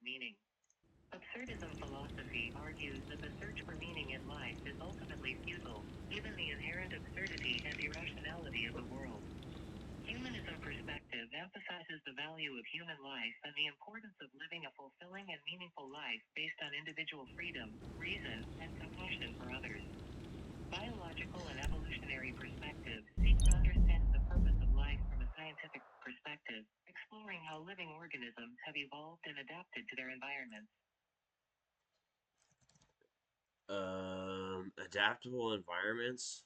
meaning. Absurdism philosophy argues that the search for meaning in life is ultimately futile, given the inherent absurdity and irrationality of the world. Humanism perspective emphasizes the value of human life and the importance of living a fulfilling and meaningful life based on individual freedom, reason, and compassion for others. Biological and evolutionary perspectives seek to understand the purpose of life from a scientific perspective, exploring how living organisms have evolved and adapted to their environments. Adaptable environments.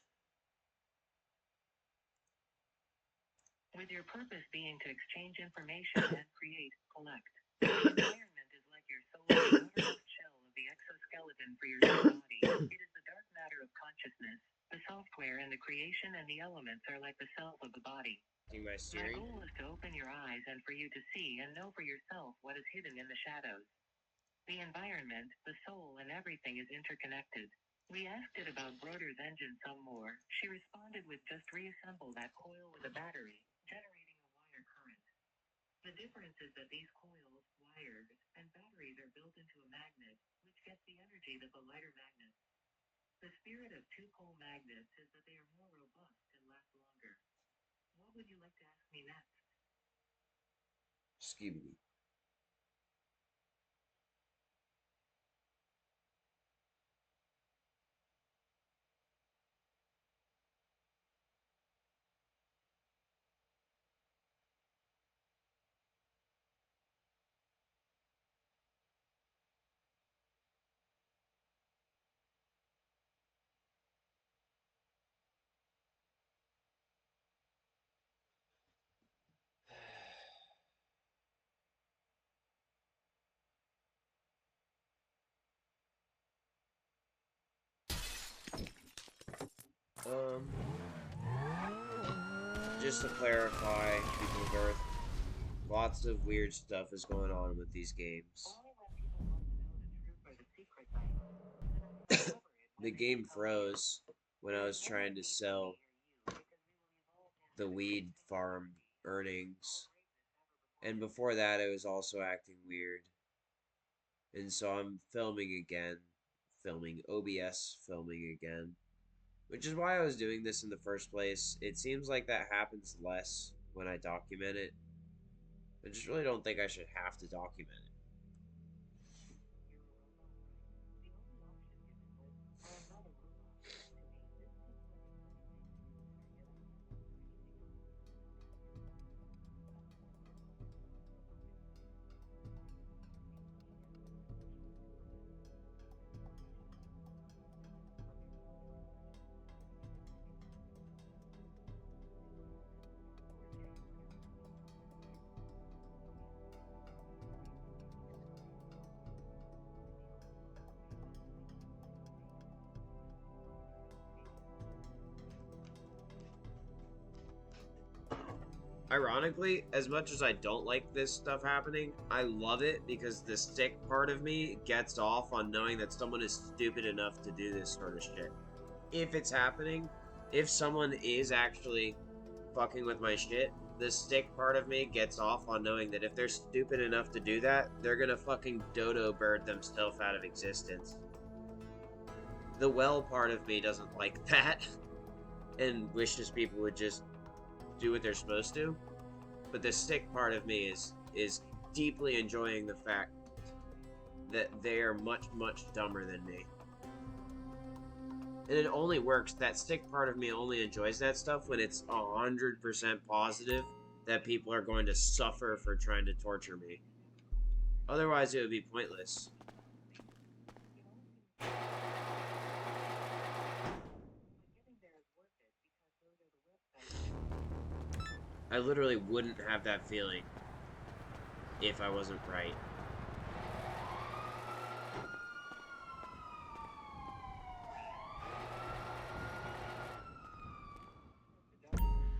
With your purpose being to exchange information and create, collect. The environment is like your solar outermost shell of the exoskeleton for your body. It is the dark matter of consciousness. The software and the creation and the elements are like the self of the body. My My steering. goal is to open your eyes and for you to see and know for yourself what is hidden in the shadows. The environment, the soul, and everything is interconnected. We asked it about Broder's engine some more. She responded with just reassemble that coil with a battery, generating a wire current. The difference is that these coils, wires, and batteries are built into a magnet, which gets the energy that the lighter magnets. The spirit of two-pole magnets is that they are more robust and last longer. What would you like to ask me next? Skibidi. Um, just to clarify, people of Earth, lots of weird stuff is going on with these games. Only when people want to know the truth or the secrets I uncover it The when they game become you. froze when I was trying to sell the weed farm earnings. And before that, it was also acting weird. And so I'm filming again, filming OBS, filming again. Which is why I was doing this in the first place. It seems like that happens less when I document it. I just really don't think I should have to document it. Ironically, as much as I don't like this stuff happening, I love it because the stick part of me gets off on knowing that someone is stupid enough to do this sort of shit. If it's happening, if someone is actually fucking with my shit, the stick part of me gets off on knowing that if they're stupid enough to do that, they're gonna fucking dodo bird themselves out of existence. The well part of me doesn't like that and wishes people would just do what they're supposed to. But the stick part of me is deeply enjoying the fact that they are much dumber than me. And it only works. That stick part of me only enjoys that stuff when it's 100% positive that people are going to suffer for trying to torture me. Otherwise, it would be pointless. I literally wouldn't have that feeling if I wasn't right.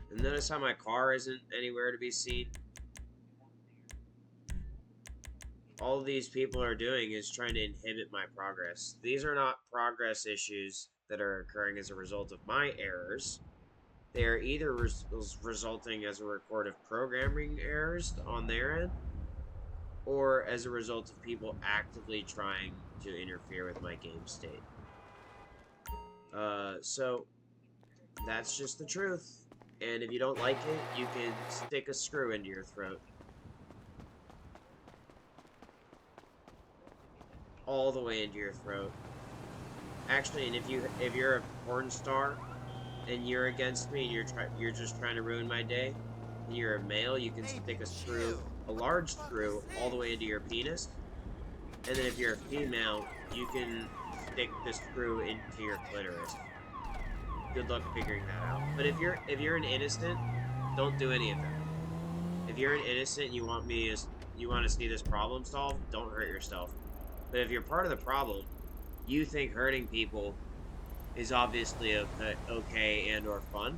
And notice how my car isn't anywhere to be seen? All these people are doing is trying to inhibit my progress. These are not progress issues that are occurring as a result of my errors. They are either resulting as a record of programming errors on their end, or as a result of people actively trying to interfere with my game state. So that's just the truth. And if you don't like it, you can stick a screw into your throat. All the way into your throat. Actually, and if you're a porn star and you're against me and you're just trying to ruin my day, and you're a male, you can stick a screw, a large screw, all the way into your penis. And then if you're a female, you can stick the screw into your clitoris. Good luck figuring that out. But if you're an innocent, don't do any of that. If you're an innocent, and you want to see this problem solved, don't hurt yourself. But if you're part of the problem, you think hurting people is obviously okay and or fun.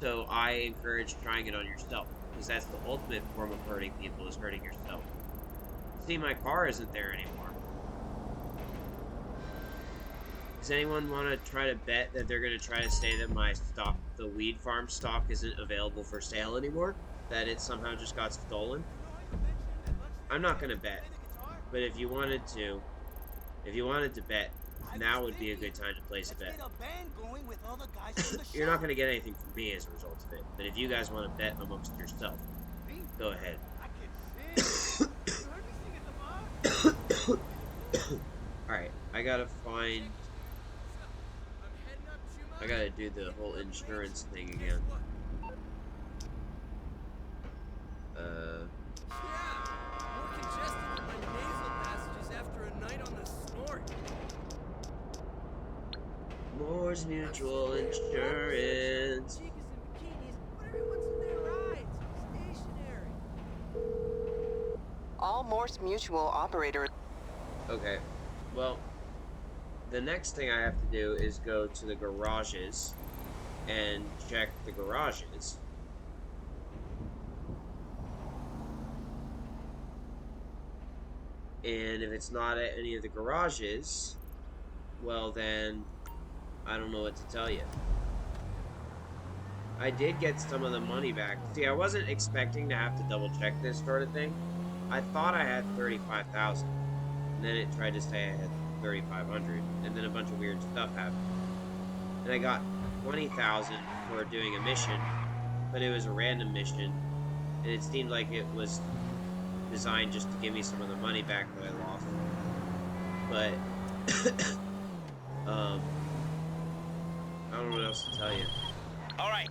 So I encourage trying it on yourself, because that's the ultimate form of hurting people, is hurting yourself. See, my car isn't there anymore. Does anyone want to try to bet that they're going to try to say that my stock, the weed farm stock, isn't available for sale anymore? That it somehow just got stolen? I'm not going to bet. But if you wanted to bet, now would be a good time to place a bet. You're not going to get anything from me as a result of it. But if you guys want to bet amongst yourself, go ahead. Alright, I gotta do the whole insurance thing again. More congested than my nasal passages after a night on the snort. Moore's Mutual Insurance. Chicas in bikinis, but everyone's in their rides. Stationary. All Morse Mutual operators. Okay, well, the next thing I have to do is go to the garages and check the garages. And if it's not at any of the garages, well then, I don't know what to tell you. I did get some of the money back. See, I wasn't expecting to have to double check this sort of thing. I thought I had 35,000, and then it tried to say I had 3,500, and then a bunch of weird stuff happened. And I got 20,000 for doing a mission, but it was a random mission, and it seemed like it was designed just to give me some of the money back that I lost. But I don't know what else to tell you. All right.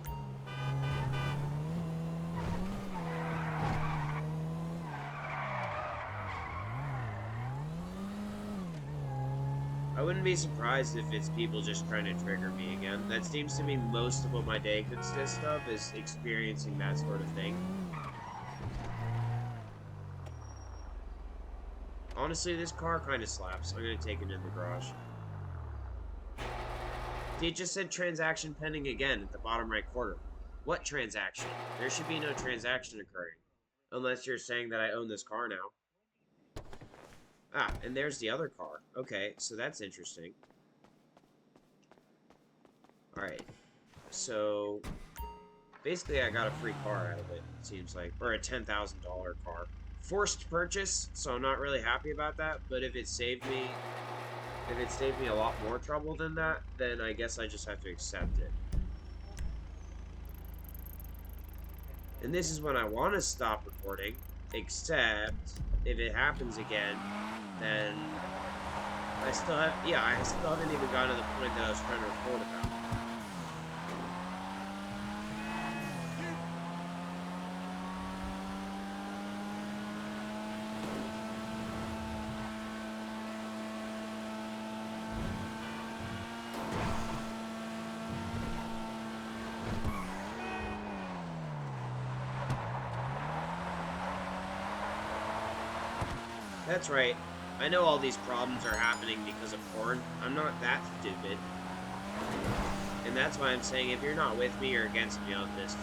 I wouldn't be surprised if it's people just trying to trigger me again. That seems to be most of what my day consists of, is experiencing that sort of thing. Honestly, this car kind of slaps. I'm going to take it in the garage. See, it just said transaction pending again at the bottom right corner. What transaction? There should be no transaction occurring. Unless you're saying that I own this car now. Ah, and there's the other car. Okay, so that's interesting. Alright. So, basically I got a free car out of it, it seems like. Or a $10,000 car. Forced purchase, so I'm not really happy about that, but if it saved me a lot more trouble than that, then I guess I just have to accept it. And this is when I want to stop recording, except if it happens again, then I still haven't even gotten to the point that I was trying to record about. That's right. I know all these problems are happening because of porn. I'm not that stupid. And that's why I'm saying if you're not with me or against me on this.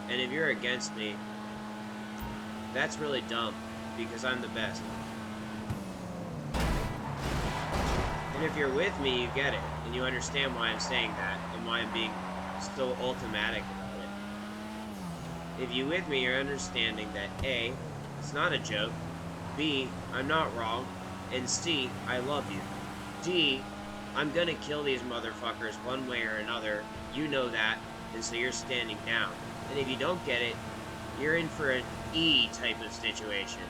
And if you're against me, that's really dumb, because I'm the best. And if you're with me, you get it, and you understand why I'm saying that, and why I'm being so ultimatic about it. If you with me, you're understanding that A, it's not a joke, B, I'm not wrong, and C, I love you. D, I'm gonna kill these motherfuckers one way or another, you know that, and so you're standing down. And if you don't get it, you're in for an E type of situation.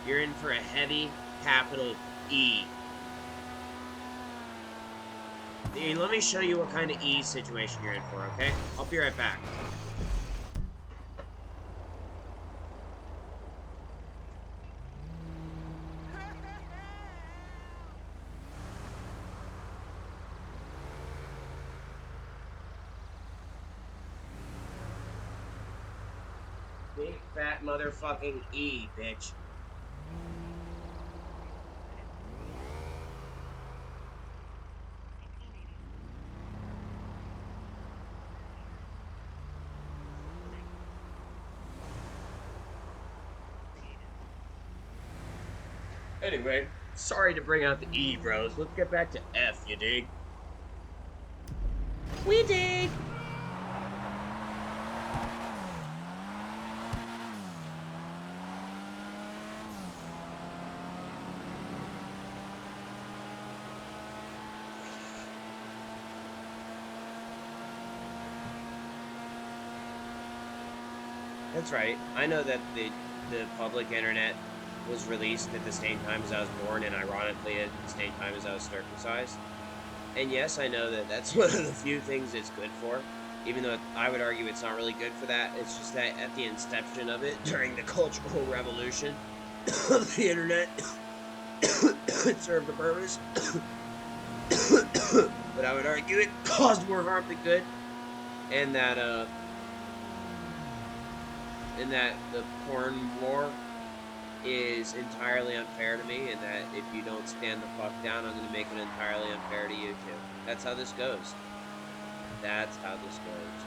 You're in for a heavy capital E. Let me show you what kind of E situation you're in for, okay? I'll be right back. Big fat motherfucking E, bitch. Anyway, sorry to bring out the E, bros. Let's get back to F, you dig? We dig! That's right. I know that the public internet was released at the same time as I was born, and ironically at the same time as I was circumcised. And yes, I know that that's one of the few things it's good for, even though I would argue it's not really good for that. It's just that at the inception of it, during the Cultural Revolution of the internet, it served a purpose. But I would argue it caused more harm than good, and that the porn war is entirely unfair to me, and that if you don't stand the fuck down, I'm gonna make it entirely unfair to you too. That's how this goes. That's how this goes.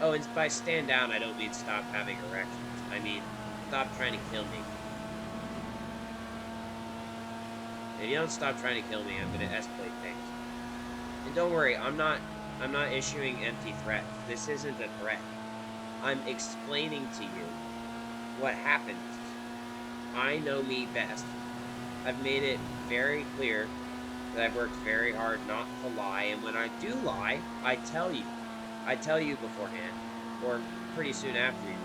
Oh, and by stand down, I don't mean stop having erections. I mean, stop trying to kill me. If you don't stop trying to kill me, I'm gonna escalate things. And don't worry, I'm not issuing empty threats. This isn't a threat. I'm explaining to you what happens. I know me best. I've made it very clear that I've worked very hard not to lie, and when I do lie, I tell you. I tell you beforehand, or pretty soon after usually.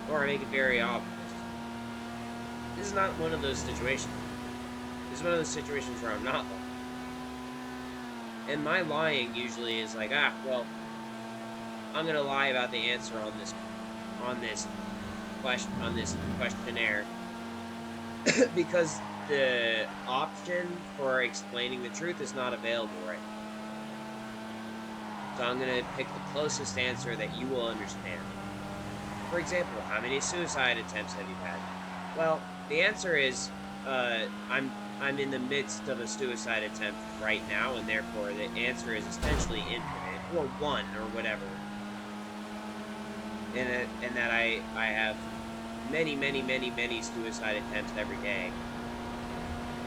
Or I make it very obvious. This is not one of those situations. This is one of those situations where I'm not lying. And my lying usually is like, well, I'm gonna lie about the answer on this questionnaire because the option for explaining the truth is not available right now. So I'm gonna pick the closest answer that you will understand. For example, how many suicide attempts have you had? Well, the answer is, I'm in the midst of a suicide attempt right now, and therefore the answer is essentially infinite, or one, or whatever. And that I have many, many, many, many suicide attempts every day,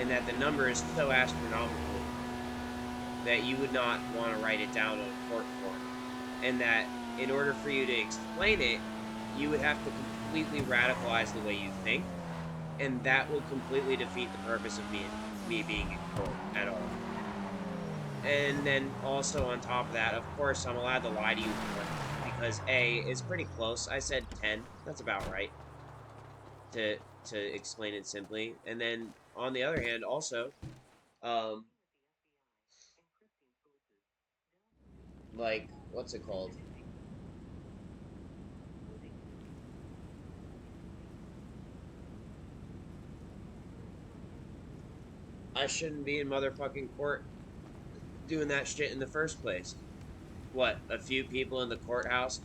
and that the number is so astronomical that you would not want to write it down on a court form, and that in order for you to explain it, you would have to completely radicalize the way you think, and that will completely defeat the purpose of me being in court at all. And then also on top of that, of course, I'm allowed to lie to you because A, it's pretty close. I said 10. That's about right. To explain it simply. And then on the other hand, also, like, what's it called? I shouldn't be in motherfucking court doing that shit in the first place. What, a few people in the courthouse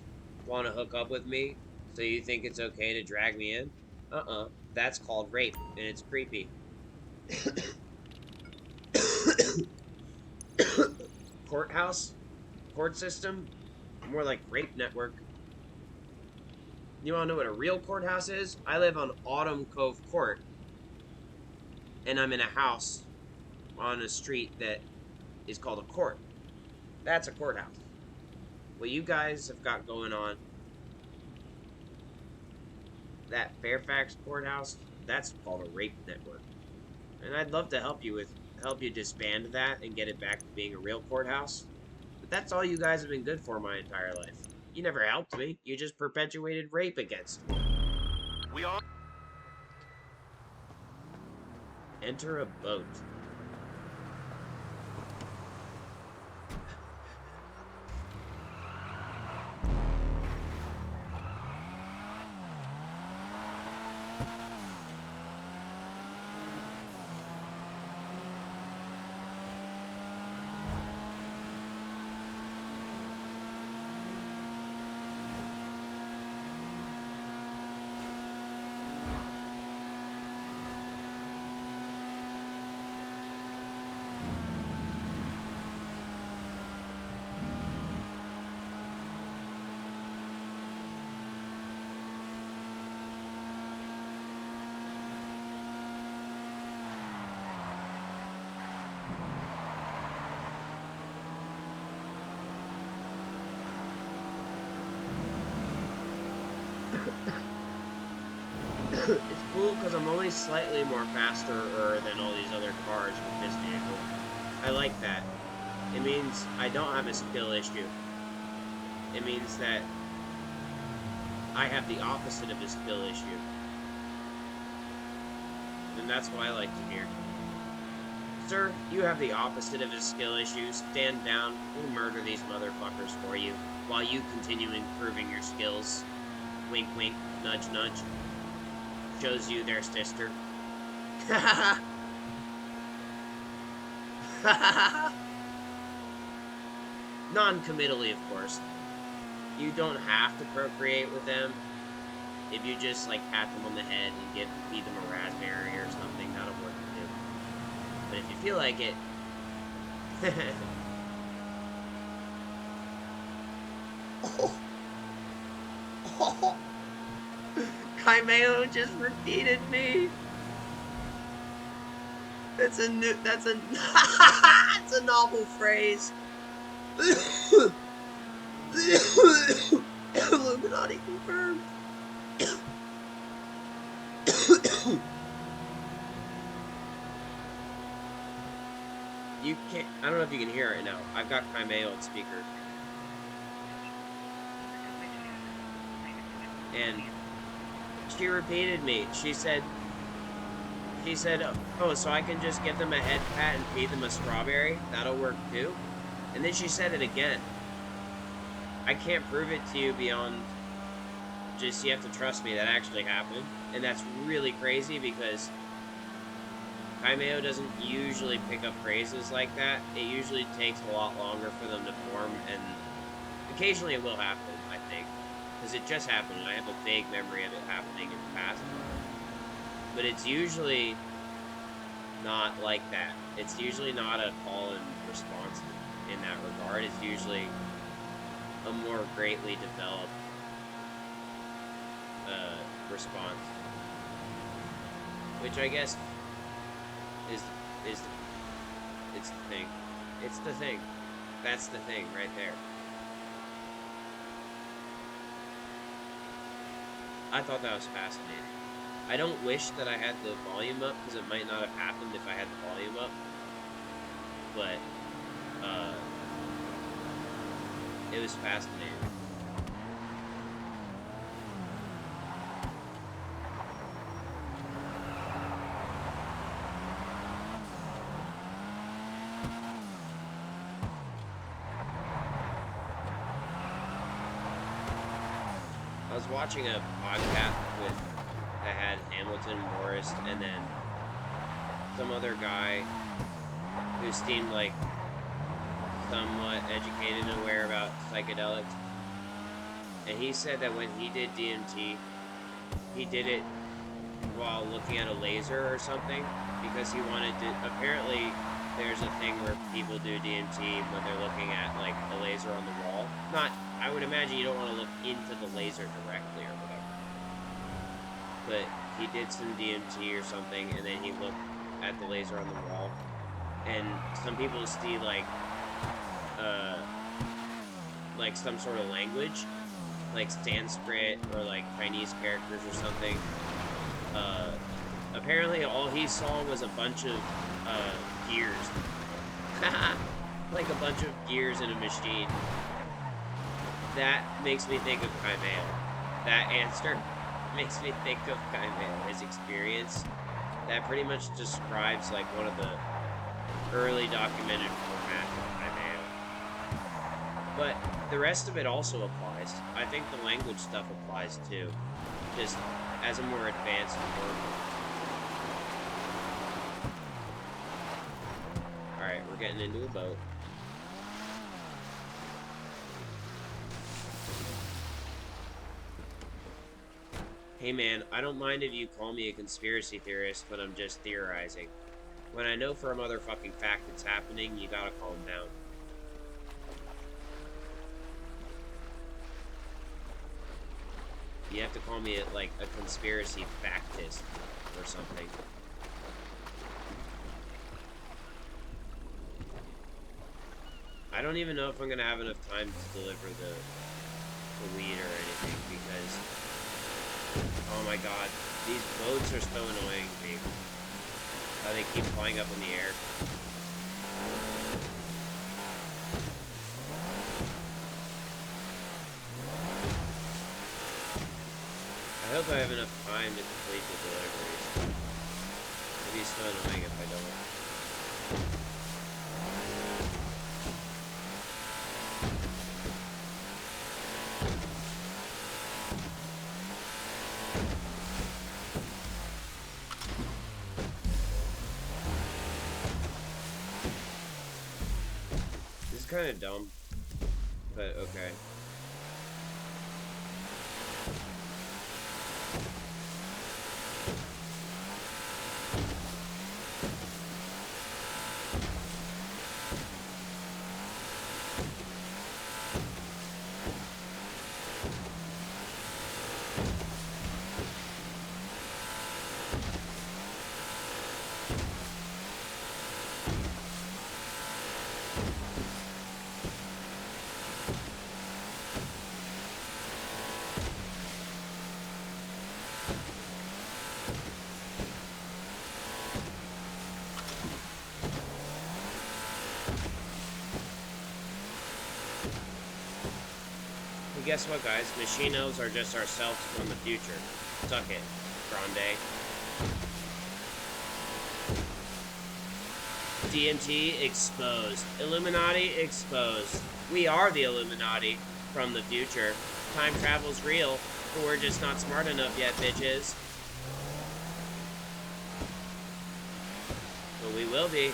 want to hook up with me, so you think it's okay to drag me in? That's called rape, and it's creepy. Courthouse? Court system? More like rape network. You wanna know what a real courthouse is? I live on Autumn Cove Court, and I'm in a house on a street that is called a court. That's a courthouse. What you guys have got going on, that Fairfax courthouse, that's called a rape network. And I'd love to help you disband that and get it back to being a real courthouse. But that's all you guys have been good for my entire life. You never helped me. You just perpetuated rape against me. We are. Enter a boat. It's cool because I'm only slightly more faster than all these other cars with this vehicle. I like that. It means I don't have a skill issue. It means that I have the opposite of a skill issue. And that's what I like to hear. Sir, you have the opposite of a skill issue. Stand down. We'll murder these motherfuckers for you while you continue improving your skills. Wink, wink, nudge, nudge. Shows you their sister. Non-committally, of course. You don't have to procreate with them. If you just, like, pat them on the head and feed them a raspberry or something, that'll work too. But if you feel like it... Oh. Kaimeo just repeated me. That's a novel phrase. Illuminati confirmed. You can't, I don't know if you can hear it now. I've got Kaimeo on speaker. And she repeated me. She said, oh, so I can just give them a head pat and feed them a strawberry? That'll work too? And then she said it again. I can't prove it to you beyond just, you have to trust me, that actually happened. And that's really crazy because Kaimeo doesn't usually pick up phrases like that. It usually takes a lot longer for them to form, and occasionally it will happen, I think. Because it just happened, and I have a vague memory of it happening in the past. But it's usually not like that. It's usually not a call and response in that regard. It's usually a more greatly developed response. Which I guess is it's the thing. It's the thing. That's the thing right there. I thought that was fascinating. I don't wish that I had the volume up, because it might not have happened if I had the volume up. But, it was fascinating. I was watching a podcast that had Hamilton Morris and then some other guy who seemed like somewhat educated and aware about psychedelics. And he said that when he did DMT, he did it while looking at a laser or something, because he wanted to, apparently there's a thing where people do DMT when they're looking at like a laser on the wall. Not, I would imagine you don't want to look into the laser directly or whatever. But he did some DMT or something, and then he looked at the laser on the wall. and some people see like some sort of language, like Sanskrit or like Chinese characters or something. Apparently all he saw was a bunch of gears. Like a bunch of gears in a machine. That makes me think of Kaimeo. That answer makes me think of Kaimeo, his experience. That pretty much describes like one of the early documented formats of Kaimeo. But the rest of it also applies. I think the language stuff applies too. Just as a more advanced form. Alright, we're getting into a boat. Hey man, I don't mind if you call me a conspiracy theorist when I'm just theorizing. When I know for a motherfucking fact it's happening, you gotta calm down. You have to call me like a conspiracy factist or something. I don't even know if I'm gonna have enough time to deliver the weed or anything because, oh my god, these boats are so annoying to me. How they keep flying up in the air. I hope I have enough time to complete the deliveries. It'd be so annoying if I don't. This is kind of dumb, but okay. Guess what, guys? Machine elves are just ourselves from the future. Suck it, Grande. DMT exposed. Illuminati exposed. We are the Illuminati from the future. Time travel's real, but we're just not smart enough yet, bitches. But we will be.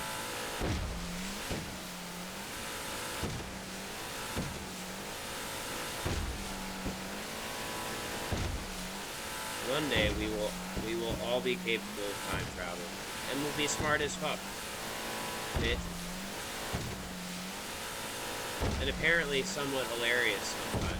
One day we will all be capable of time travel, and we'll be smart as fuck. Bitch. And apparently somewhat hilarious sometimes.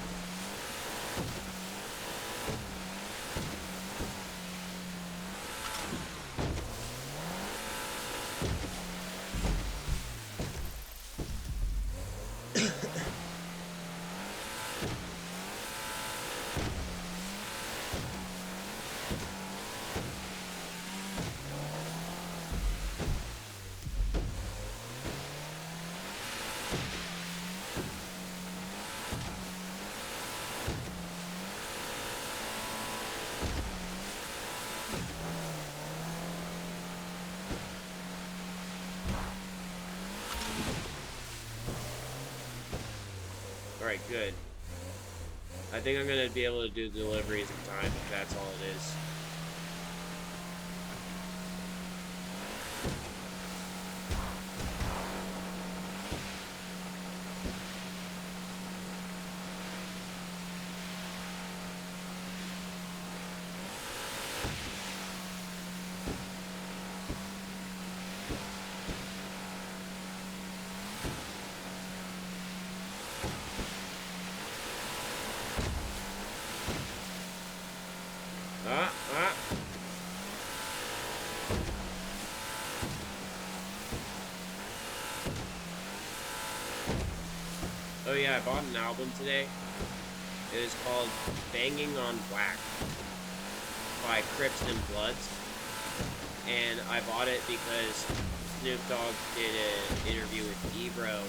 Alright, good. I think I'm gonna be able to do deliveries in time if that's all it is. Oh yeah, I bought an album today. It was called Banging on Black by Crips and Bloods. And I bought it because Snoop Dogg did an interview with Ebro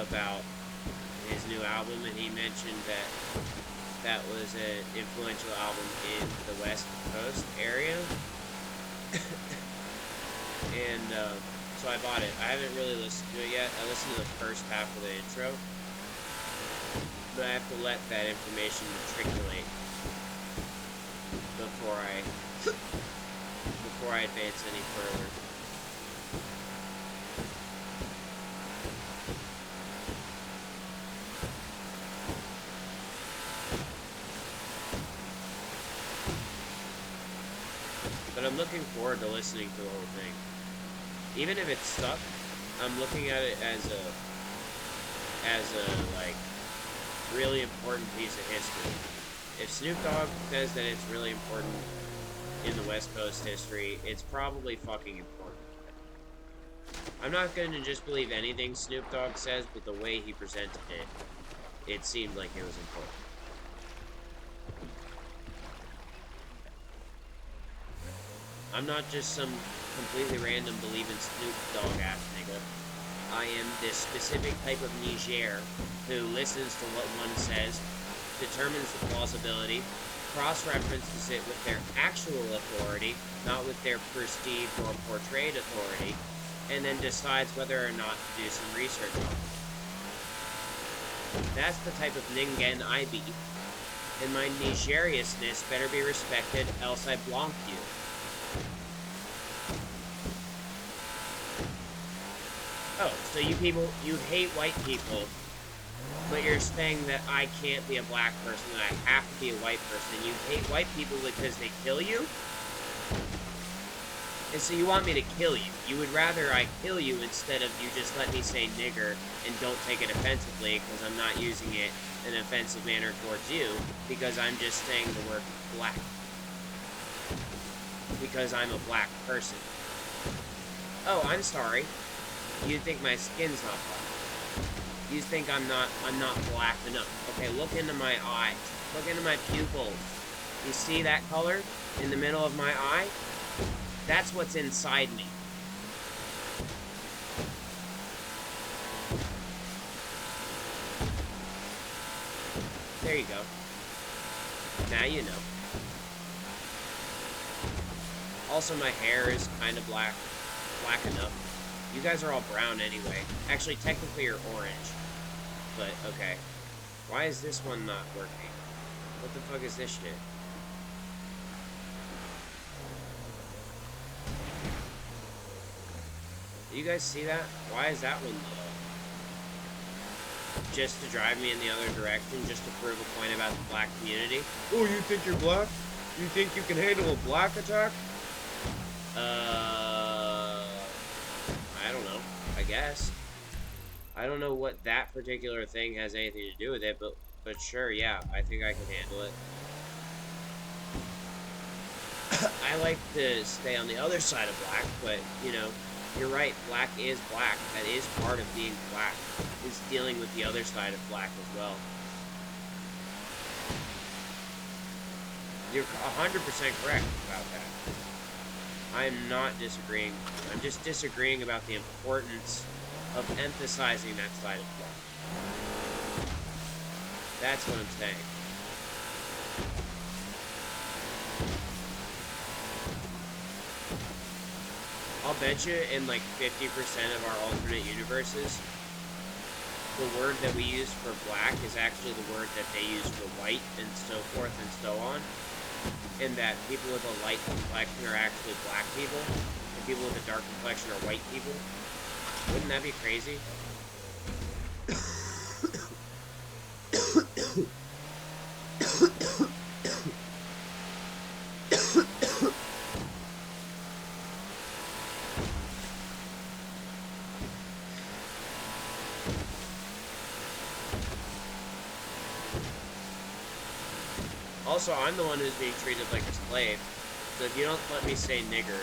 about his new album, and he mentioned that that was an influential album in the West Coast area. And so I bought it. I haven't really listened to it yet. I listened to the first half of the intro, but I have to let that information matriculate before I advance any further. But I'm looking forward to listening to the whole thing. Even if it's stuck, I'm looking at it as a like really important piece of history. If Snoop Dogg says that it's really important in the West Coast history, it's probably fucking important. I'm not going to just believe anything Snoop Dogg says, but the way he presented it, it seemed like it was important. I'm not just some completely random believing Snoop Dogg ass nigga. I am this specific type of Niger who listens to what one says, determines the plausibility, cross-references it with their actual authority, not with their perceived or portrayed authority, and then decides whether or not to do some research on it. That's the type of ningen I be, and my Nigeriousness better be respected, else I blank you. Oh, so you people, you hate white people, but you're saying that I can't be a black person, that I have to be a white person. You hate white people because they kill you? And so you want me to kill you. You would rather I kill you instead of you just let me say nigger and don't take it offensively, because I'm not using it in an offensive manner towards you, because I'm just saying the word black. Because I'm a black person. Oh, I'm sorry. You think my skin's not black. You think I'm not black enough. Okay, look into my eyes. Look into my pupils. You see that color in the middle of my eye? That's what's inside me. There you go. Now you know. Also, my hair is kind of black enough. You guys are all brown anyway. Actually, technically you're orange. But, okay. Why is this one not working? What the fuck is this shit? Do you guys see that? Why is that one low? Just to drive me in the other direction, just to prove a point about the black community? Oh, you think you're black? You think you can handle a black attack? I don't know. I guess. I don't know what that particular thing has anything to do with it, but sure, yeah, I think I can handle it. I like to stay on the other side of black, but, you know, you're right, black is black. That is part of being black, is dealing with the other side of black as well. You're 100% correct about that. I am not disagreeing. I'm just disagreeing about the importance of emphasizing that side of black. That's what I'm saying. I'll bet you in like 50% of our alternate universes, the word that we use for black is actually the word that they use for white, and so forth and so on. And that people with a light complexion are actually black people, and people with a dark complexion are white people. Wouldn't that be crazy? Also, I'm the one who's being treated like a slave, so if you don't let me say nigger,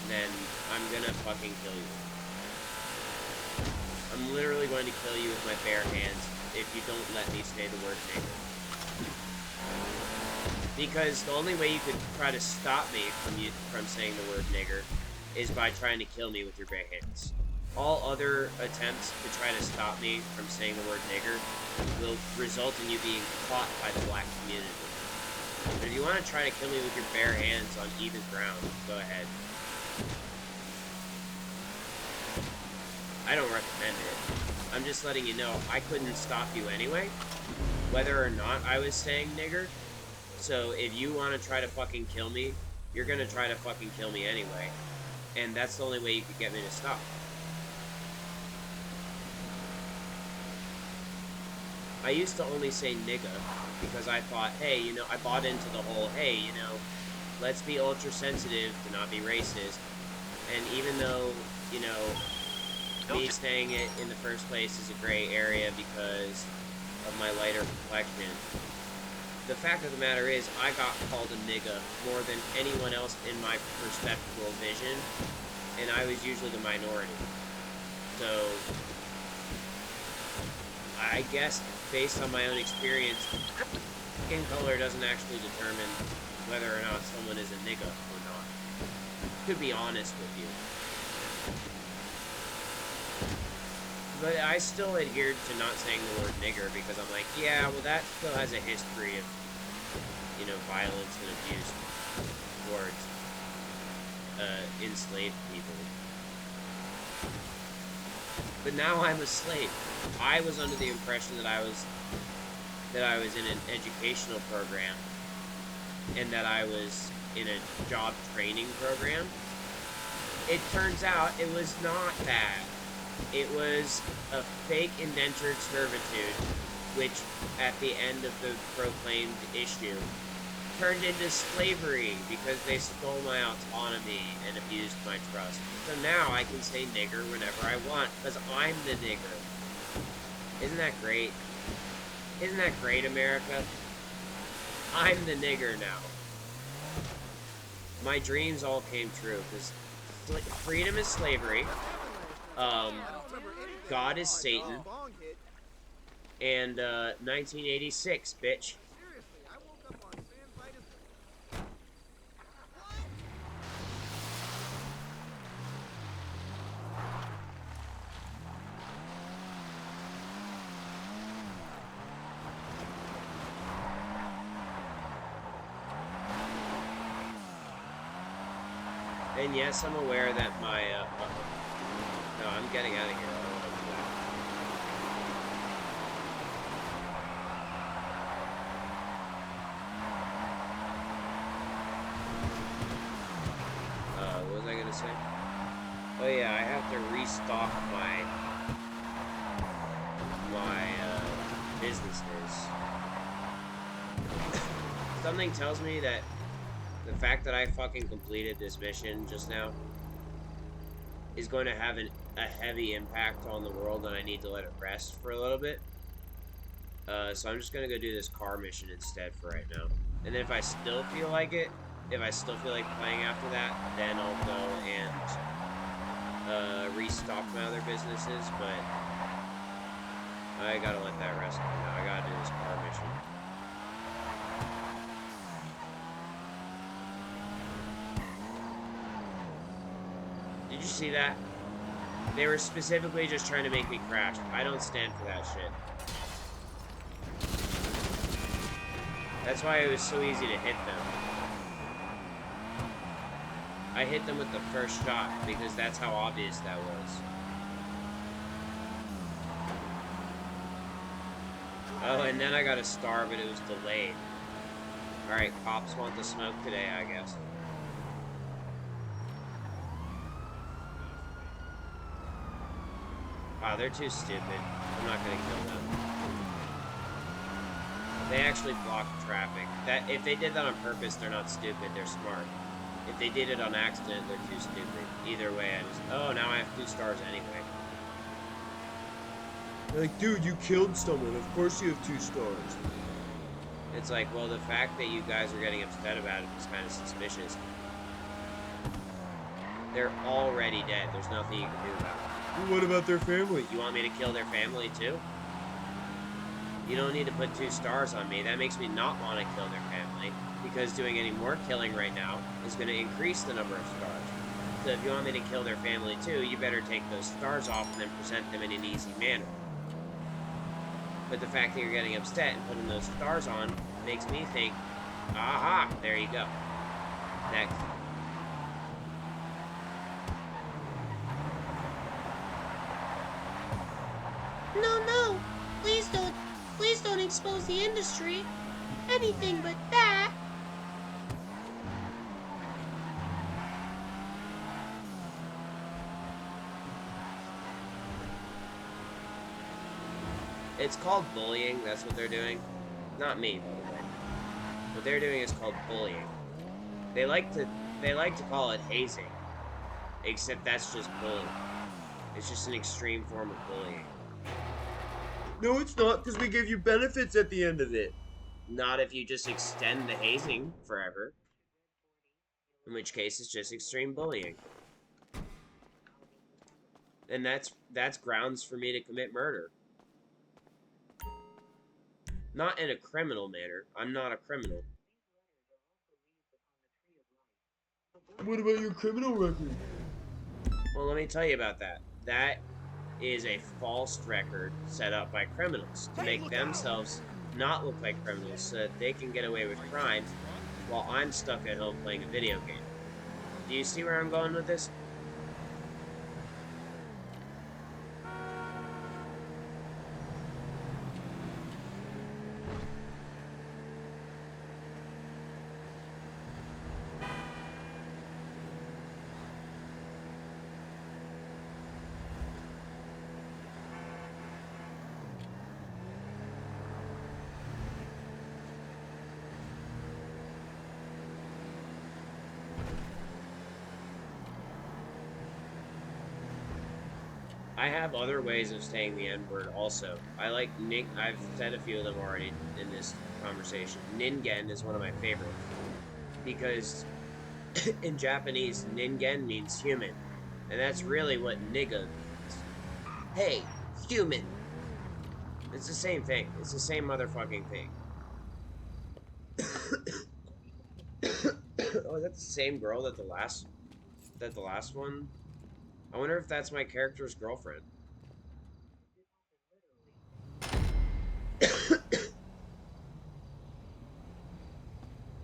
then I'm gonna fucking kill you. I'm literally going going to kill you with my bare hands if you don't let me say the word nigger. Because the only way you could try to stop me from saying the word nigger is by trying to kill me with your bare hands. All other attempts to try to stop me from saying the word nigger will result in you being caught by the black community. But if you want to try to kill me with your bare hands on even ground, go ahead. I don't recommend it. I'm just letting you know I couldn't stop you anyway, whether or not I was saying nigger. So if you want to try to fucking kill me, you're gonna try to fucking kill me anyway. And that's the only way you could get me to stop. I used to only say nigga because I thought, hey, you know, I bought into the whole, hey, you know, let's be ultra sensitive to not be racist. And even though, you know, me saying it in the first place is a gray area because of my lighter complexion, the fact of the matter is I got called a nigga more than anyone else in my perceptual vision, and I was usually the minority. So I guess based on my own experience, skin color doesn't actually determine whether or not someone is a nigga or not. To be honest with you. But I still adhered to not saying the word nigger because I'm like, yeah, well that still has a history of, you know, violence and abuse towards enslaved people. But now I'm a slave. I was under the impression that I was in an educational program and that I was in a job training program. It turns out it was not that. It was a fake indentured servitude, which at the end of the proclaimed issue turned into slavery because they stole my autonomy and abused my trust. So now I can say nigger whenever I want because I'm the nigger. Isn't that great? Isn't that great, America? I'm the nigger now. My dreams all came true because freedom is slavery. God is Satan. And 1986, bitch. And yes, I'm aware that my, no, I'm getting out of here. I don't want to do that. What was I gonna say? Oh yeah, I have to restock my businesses. Something tells me that the fact that I fucking completed this mission just now is going to have a heavy impact on the world, and I need to let it rest for a little bit. So I'm just going to go do this car mission instead for right now. And then if I still feel like it, if I still feel like playing after that, then I'll go and restock my other businesses, but I gotta let that rest for now. I gotta do this car mission. Did you see that? They were specifically just trying to make me crash. I don't stand for that shit. That's why it was so easy to hit them. I hit them with the first shot because that's how obvious that was. Oh, and then I got a star, but it was delayed. Alright, cops want the smoke today, I guess. Wow, they're too stupid. I'm not gonna kill them. They actually blocked traffic. That if they did that on purpose, they're not stupid, they're smart. If they did it on accident, they're too stupid. Either way, I just... Oh, now I have 2 stars anyway. They're like, dude, you killed someone. Of course you have 2 stars. It's like, well, the fact that you guys are getting upset about it is kind of suspicious. They're already dead. There's nothing you can do about it. What about their family? You want me to kill their family too? You don't need to put 2 stars on me. That makes me not want to kill their family, because doing any more killing right now is going to increase the number of stars. So if you want me to kill their family too, you better take those stars off and then present them in an easy manner. But the fact that you're getting upset and putting those stars on makes me think, aha, there you go. Next. No, please don't expose the industry. Anything but that. It's called bullying, that's what they're doing. Not me, by the way. What they're doing is called bullying. They like to call it hazing. Except that's just bullying. It's just an extreme form of bullying. No, it's not, because we give you benefits at the end of it. Not if you just extend the hazing forever. In which case, it's just extreme bullying. And that's grounds for me to commit murder. Not in a criminal manner. I'm not a criminal. What about your criminal record? Well, let me tell you about that. That is a false record set up by criminals to make themselves not look like criminals so that they can get away with crime while I'm stuck at home playing a video game. Do you see where I'm going with this? I have other ways of saying the N-word also. I like Nick. I've said a few of them already in this conversation. Ningen is one of my favorites. Because in Japanese, Ningen means human. And that's really what nigga means. Hey, human. It's the same thing. It's the same motherfucking thing. Oh, is that the same girl that the last one? I wonder if that's my character's girlfriend.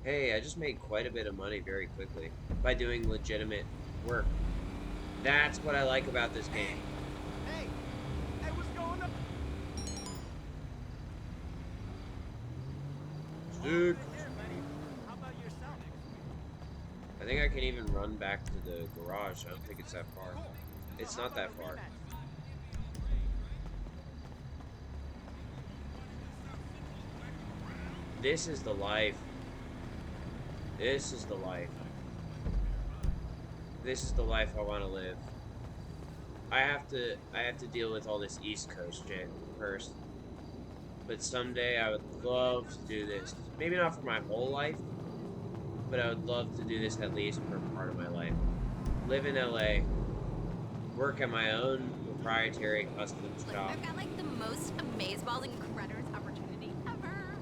Hey, I just made quite a bit of money very quickly by doing legitimate work. That's what I like about this game. Hey, what's going on? Dude. Here, buddy. How about yourself? I think I can even run back to the garage. I don't think it's that far. It's not that far. This is the life. This is the life. This is the life I want to live. I have to deal with all this East Coast shit first. But someday I would love to do this. Maybe not for my whole life, but I would love to do this at least for part of my life. Live in LA. Work at my own proprietary customs shop. I've got like the most amazeballs and critters opportunity ever.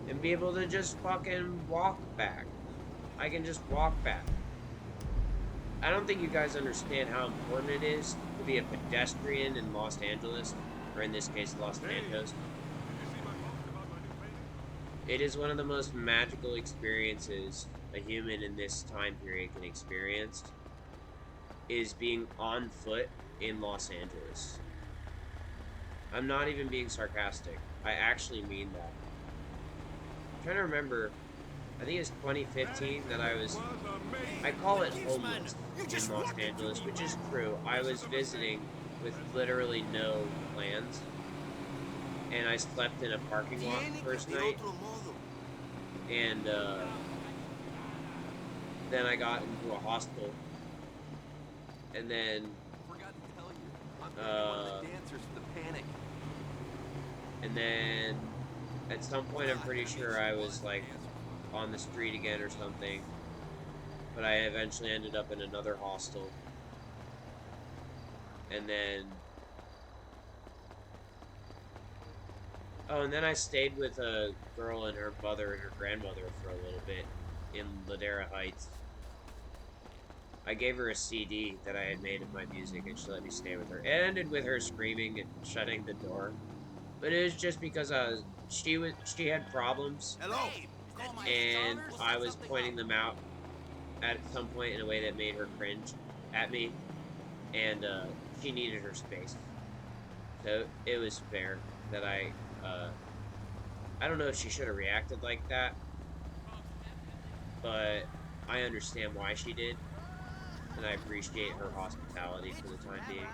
And be able to just fucking walk back. I can just walk back. I don't think you guys understand how important it is to be a pedestrian in Los Angeles, or in this case, Los Santos. It is one of the most magical experiences a human in this time period can experience, is being on foot in Los Angeles. I'm not even being sarcastic. I actually mean that. I'm trying to remember, I think it's 2015 that I call it homeless in Los Angeles, which is true. I was visiting with literally no plans, and I slept in a parking lot the first night, and then I got into a hostel, and then and then at some point I'm pretty sure I was like on the street again or something, but I eventually ended up in another hostel, And then... Oh, and then I stayed with a girl and her mother and her grandmother for a little bit in Ladera Heights. I gave her a CD that I had made of my music, and she let me stay with her. It ended with her screaming and shutting the door, but it was just because she had problems, Hello. and I was pointing them out at some point in a way that made her cringe at me, and she needed her space. So it was fair that I don't know if she should have reacted like that, but I understand why she did, and I appreciate her hospitality for the time being.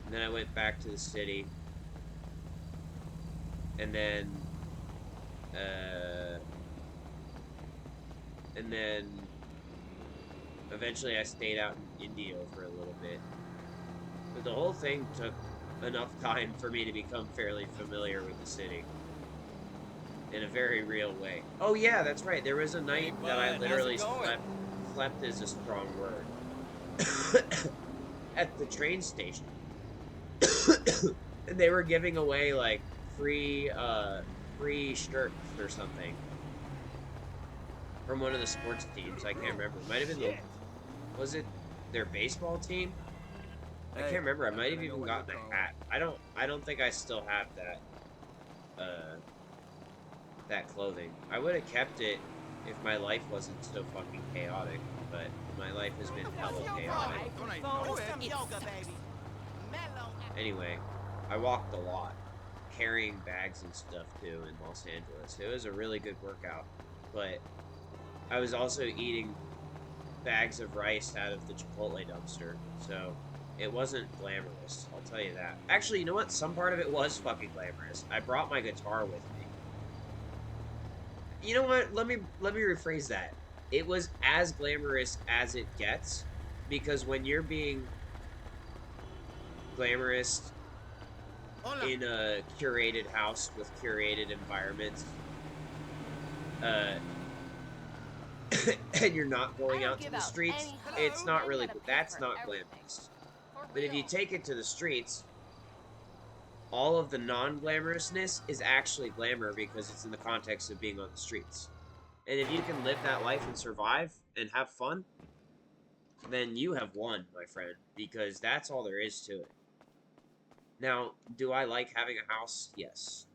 And then I went back to the city, and then eventually I stayed out in Indio for a little bit. But the whole thing took enough time for me to become fairly familiar with the city. In a very real way. Oh yeah, that's right. There was a night that I literally slept is a strong word. At the train station. And they were giving away like free shirts or something. From one of the sports teams. I can't remember. It might have been was it their baseball team? I can't remember. I might have even gotten a hat. I don't think I still have that clothing. I would have kept it if my life wasn't so fucking chaotic, but my life has been hella chaotic. Anyway, I walked a lot, carrying bags and stuff too in Los Angeles. It was a really good workout, but I was also eating bags of rice out of the Chipotle dumpster, so it wasn't glamorous, I'll tell you that. Actually, you know what? Some part of it was fucking glamorous. I brought my guitar with me. You know what? Let me rephrase that. It was as glamorous as it gets, because when you're being glamorous in a curated house with curated environments, and you're not going out to the streets, it's not really, that's not glamorous. But if you take it to the streets, all of the non-glamorousness is actually glamour because it's in the context of being on the streets. And if you can live that life and survive and have fun, then you have won, my friend, because that's all there is to it. Now, do I like having a house? Yes.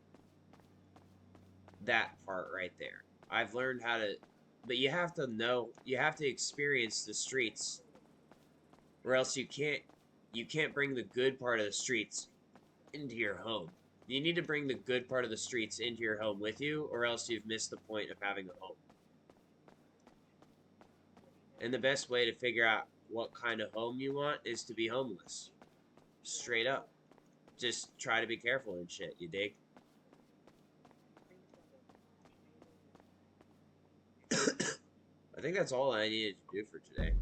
That part right there. I've learned how to, but you have to know, you have to experience the streets, or else you can't bring the good part of the streets into your home. You need to bring the good part of the streets into your home with you, or else you've missed the point of having a home. And the best way to figure out what kind of home you want is to be homeless. Straight up. Just try to be careful and shit, you dig? I think that's all I needed to do for today.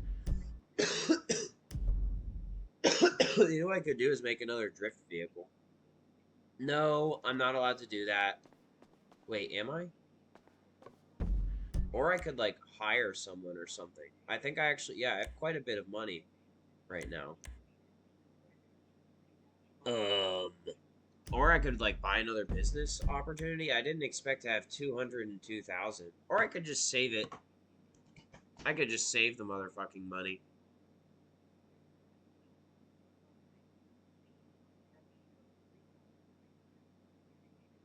You know what I could do is make another drift vehicle. No, I'm not allowed to do that. Wait, am I? Or I could, like, hire someone or something. I think I actually, yeah, I have quite a bit of money right now. Or I could, like, buy another business opportunity. I didn't expect to have 202,000. Or I could just save it. I could just save the motherfucking money.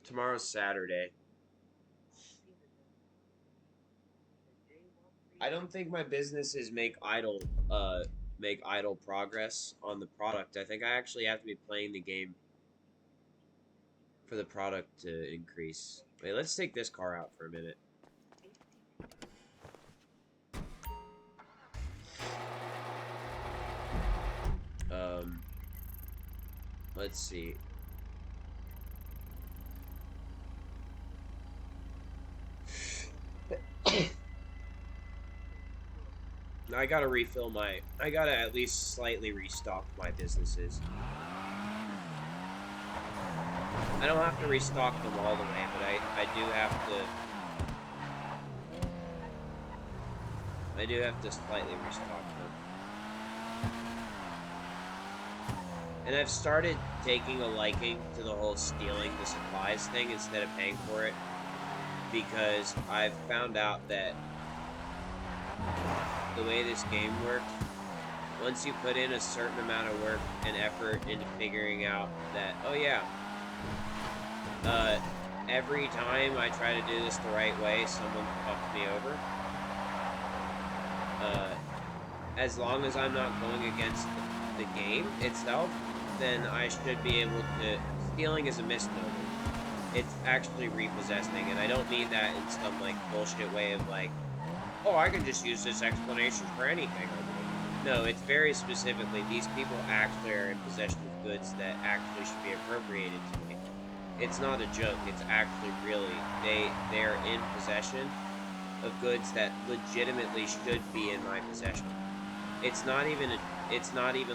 Tomorrow's Saturday. I don't think my businesses make idle progress on the product. I think I actually have to be playing the game for the product to increase. Wait, let's take this car out for a minute. Let's see. I gotta refill my... I gotta at least slightly restock my businesses. I don't have to restock them all the way, but I do have to... I do have to slightly restock them. And I've started taking a liking to the whole stealing the supplies thing instead of paying for it, because I've found out that the way this game works, once you put in a certain amount of work and effort into figuring out that, oh yeah, every time I try to do this the right way, someone fucks me over. As long as I'm not going against the game itself, then I should be able to... Stealing is a misnomer. It's actually repossessing, and I don't mean that in some, like, bullshit way of, like, oh, I can just use this explanation for anything. No, it's very specifically, these people actually are in possession of goods that actually should be appropriated to me. It's not a joke, it's actually really, they're in possession of goods that legitimately should be in my possession. It's not even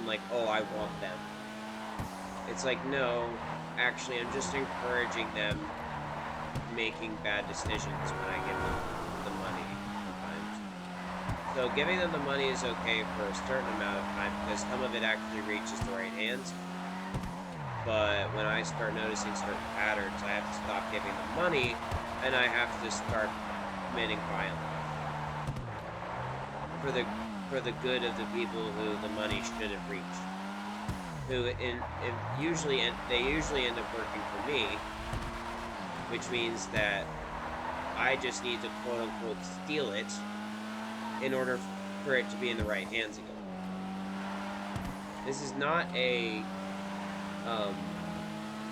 like, oh, I want them. It's like, no, actually, I'm just encouraging them making bad decisions when I give them the money sometimes. So giving them the money is okay for a certain amount of time, because some of it actually reaches the right hands. But when I start noticing certain patterns, I have to stop giving them money, and I have to start committing violence. For the good of the people who the money should have reached. They usually end up working for me, which means that I just need to quote unquote steal it in order for it to be in the right hands again. This is not a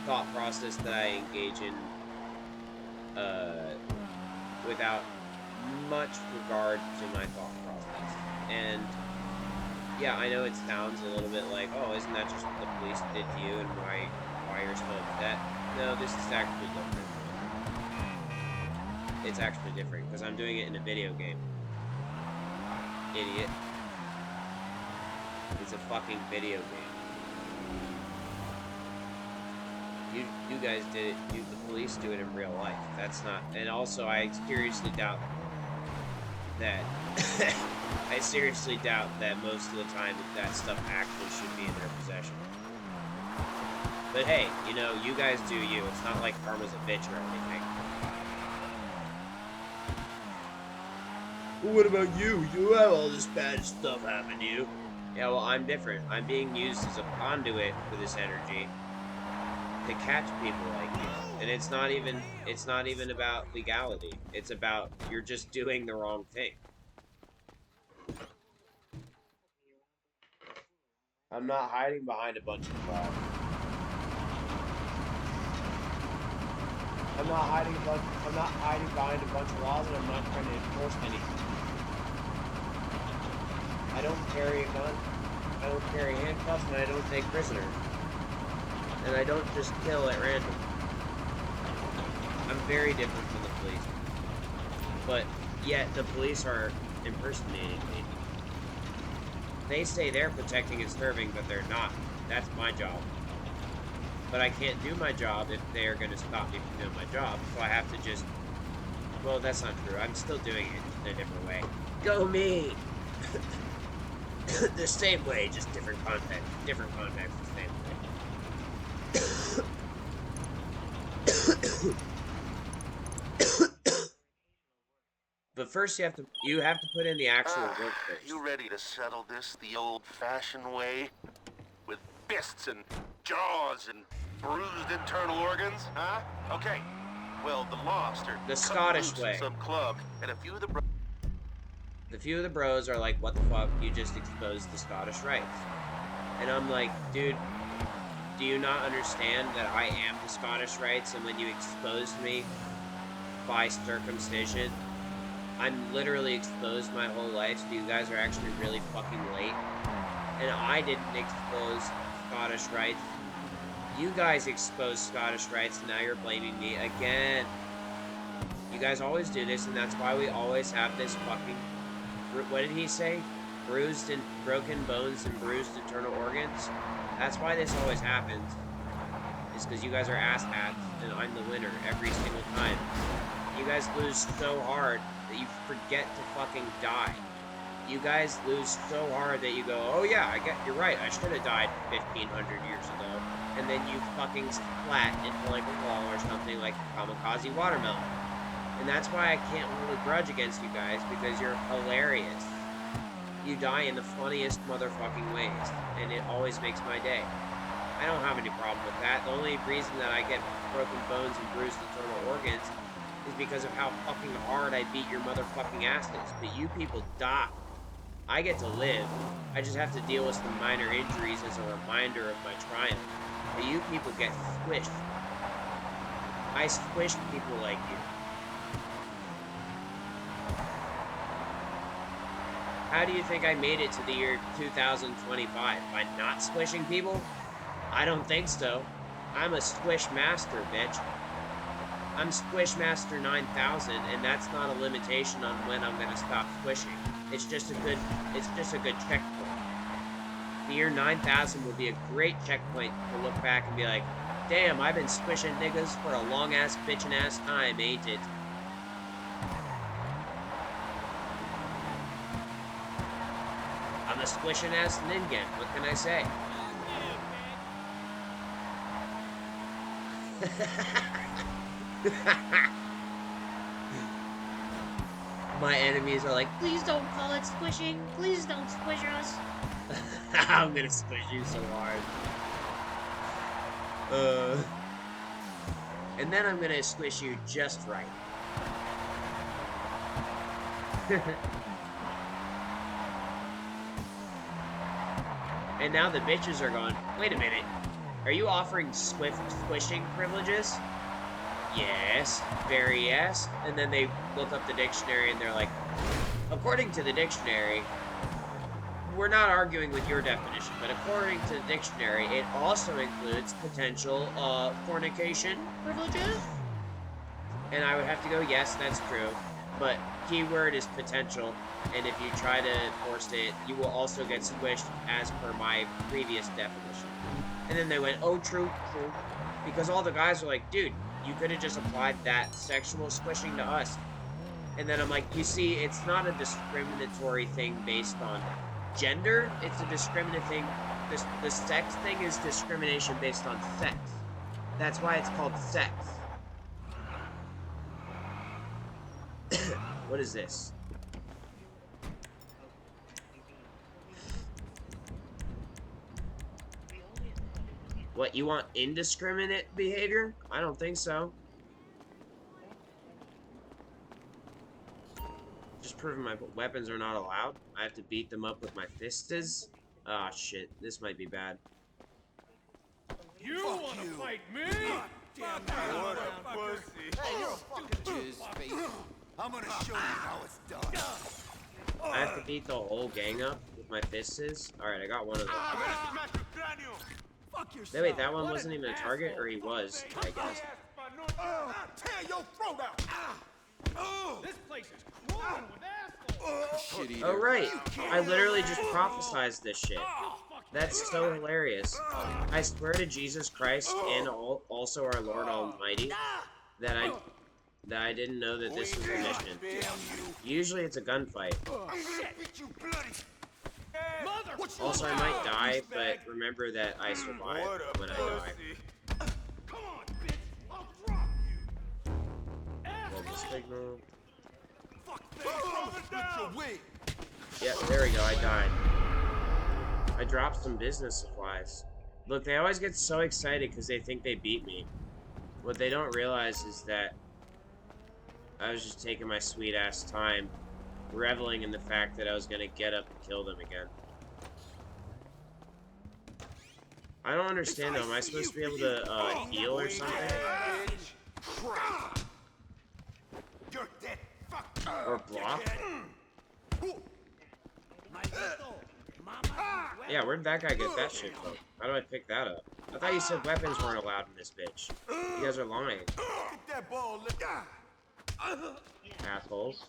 thought process that I engage in without much regard to my thought process. And yeah, I know it sounds a little bit like, oh, isn't that just what the police did to you and why you're so upset? No, this is actually different. It's actually different, because I'm doing it in a video game. Idiot. It's a fucking video game. You guys did it, the police do it in real life. That's not, and also I seriously doubt that, I seriously doubt that most of the time that stuff actually should be in their possession. But hey, you know, you guys do you. It's not like karma's a bitch or anything. Well, what about you? You have all this bad stuff happen to you. Yeah, well, I'm different. I'm being used as a conduit for this energy to catch people like you. And it's not even about legality. It's about you're just doing the wrong thing. I'm not hiding behind a bunch of laws. I'm not hiding behind a bunch of laws, and I'm not trying to enforce anything. I don't carry a gun. I don't carry handcuffs, and I don't take prisoners. And I don't just kill at random. I'm very different from the police. But yet the police are impersonating me. They say they're protecting and serving, but they're not. That's my job. But I can't do my job if they're going to stop me from doing my job. So I have to just... Well, that's not true. I'm still doing it in a different way. Go me! The same way, just different context. Different context, the same way. But first you have to put in the actual work first. You ready to settle this the old-fashioned way? With fists and jaws and bruised internal organs, huh? Okay. Well, the Lost are the Scottish way. Some club, and a few of the bros are like, what the fuck? You just exposed the Scottish rites. And I'm like, dude, do you not understand that I am the Scottish rites? And when you exposed me by circumcision, I'm literally exposed my whole life, so you guys are actually really fucking late. And I didn't expose Scottish rites. You guys exposed Scottish rites, and now you're blaming me again. You guys always do this, and that's why we always have this fucking... What did he say? Bruised and broken bones and bruised internal organs? That's why this always happens. It's because you guys are asshats, and I'm the winner every single time. You guys lose so hard that you forget to fucking die. you guys lose so hard that you go, oh yeah, you're right, I should have died 1,500 years ago. And then you fucking splat into like a wall or something like Kamikaze Watermelon. And that's why I can't hold a grudge against you guys, because you're hilarious. You die in the funniest motherfucking ways, and it always makes my day. I don't have any problem with that. The only reason that I get broken bones and bruised internal organs is because of how fucking hard I beat your motherfucking asses. But you people die. I get to live. I just have to deal with some minor injuries as a reminder of my triumph. But you people get squished. I squished people like you. How do you think I made it to the year 2025? By not squishing people? I don't think so. I'm a squish master, bitch. I'm Squish Master 9000, and that's not a limitation on when I'm gonna stop squishing. It's just a good checkpoint. The year 9000 would be a great checkpoint to look back and be like, damn, I've been squishing niggas for a long-ass, bitchin'-ass time, ain't it? I'm a squishin'-ass Ningen, what can I say? My enemies are like, Please don't call it squishing. Please don't squish us. I'm gonna squish you so hard. And then I'm gonna squish you just right. And now the bitches are going, wait a minute. Are you offering swift squishing privileges? Yes, very yes. And then they look up the dictionary and they're like, according to the dictionary, we're not arguing with your definition, but according to the dictionary, it also includes potential fornication Privileges? And I would have to go, yes, that's true. But keyword is potential, and if you try to force it, you will also get squished as per my previous definition. And then they went, oh, true, true. Because all the guys were like, dude, you could have just applied that sexual squishing to us. And then I'm like, you see, it's not a discriminatory thing based on gender. It's a discriminating thing. The sex thing is discrimination based on sex. That's why it's called sex. What is this? What, you want indiscriminate behavior? I don't think so. Just proving my weapons are not allowed. I have to beat them up with my fistes. Ah, oh, shit. This might be bad. You want to fight me? What a pussy. Hey, you're a fucking jizz face. I'm gonna show you how it's done. I have to beat the whole gang up with my fistes. Alright, I got one of them. I'm gonna smash your cranium. Fuck yourself. Wait, that one wasn't even a target? Or he was, I guess. Tear your throat out. This place is crawling with assholes. Shit Oh, right. I literally just prophesized this shit. That's so hilarious. I swear to Jesus Christ and also our Lord Almighty that I didn't know that this was a mission. Usually it's a gunfight. Also, I might die, but remember that I survive when I die. Come on, bitch. I'll drop you. Global signal. Fuck face. Yep, there we go, I died. I dropped some business supplies. Look, they always get so excited because they think they beat me. What they don't realize is that I was just taking my sweet-ass time, reveling in the fact that I was going to get up and kill them again. I don't understand, though. Am I supposed to be able to heal or something? You're dead. Or block? Yeah, where did that guy get that shit from? How do I pick that up? I thought you said weapons weren't allowed in this bitch. You guys are lying. Get that ball. Assholes.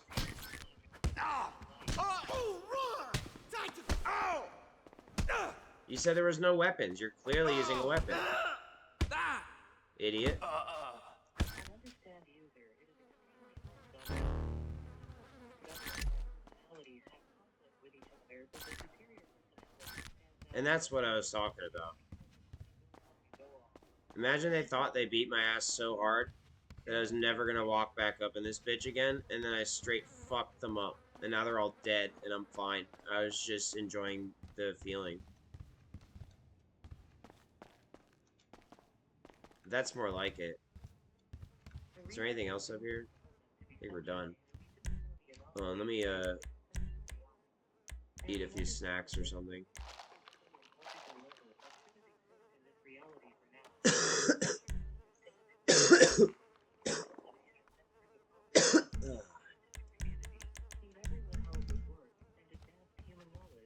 You said there was no weapons. You're clearly using a weapon. Idiot. Understand user, it is a personalities have conflict with And that's what I was talking about. Imagine they thought they beat my ass so hard that I was never gonna walk back up in this bitch again, and then I straight fucked them up. And now they're all dead, and I'm fine. I was just enjoying the feeling. That's more like it. Is there anything else up here? I think we're done. Hold on, let me, eat a few snacks or something.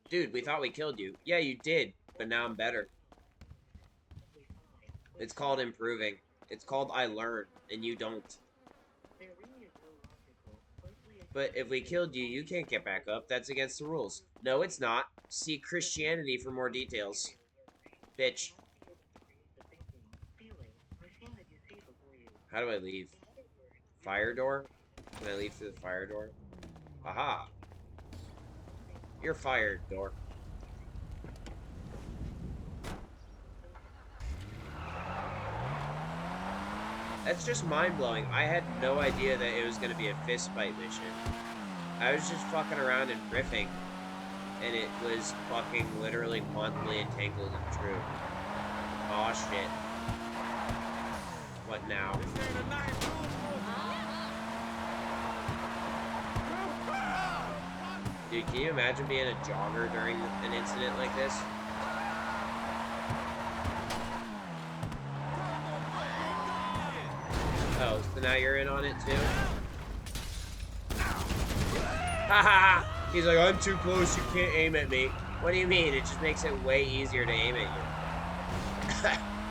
Dude, we thought we killed you. Yeah, you did, but now I'm better. It's called improving. It's called I learn, and you don't. But if we killed you, you can't get back up. That's against the rules. No, it's not. See Christianity for more details. Bitch. How do I leave? Fire door? Can I leave through the fire door? Aha! You're fired, door. That's just mind-blowing. I had no idea that it was going to be a fist fight mission. I was just fucking around and riffing, and it was fucking literally quantumly entangled and true. Aw, shit. What now? Dude, can you imagine being a jogger during an incident like this? Oh, so now you're in on it too? Haha! He's like, I'm too close, you can't aim at me. What do you mean? It just makes it way easier to aim at you.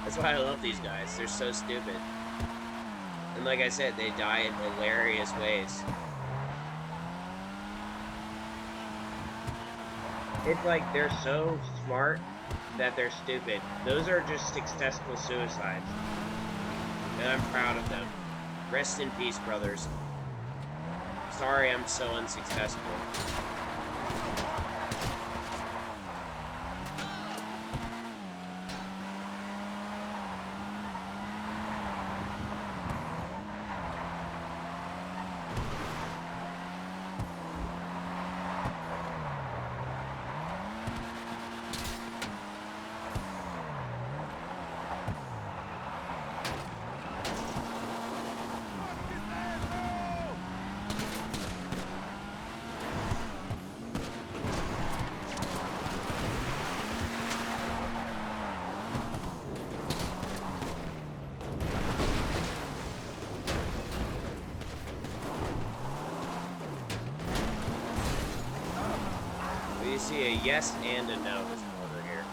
That's why I love these guys. They're so stupid. And like I said, they die in hilarious ways. It's like they're so smart that they're stupid. Those are just successful suicides. And I'm proud of them. Rest in peace, brothers. Sorry I'm so unsuccessful. You see a yes and a no is over here.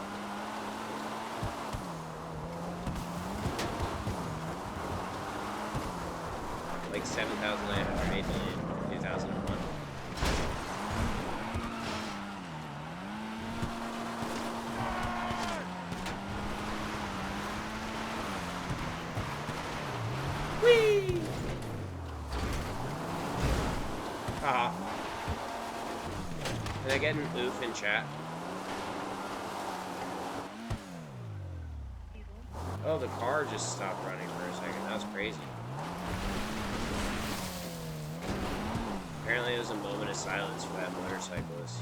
Like 7,908 million, 2001. Whee! Haha. Can I get an oof in chat? Oh, the car just stopped running for a second. That was crazy. Apparently it was a moment of silence for that motorcyclist.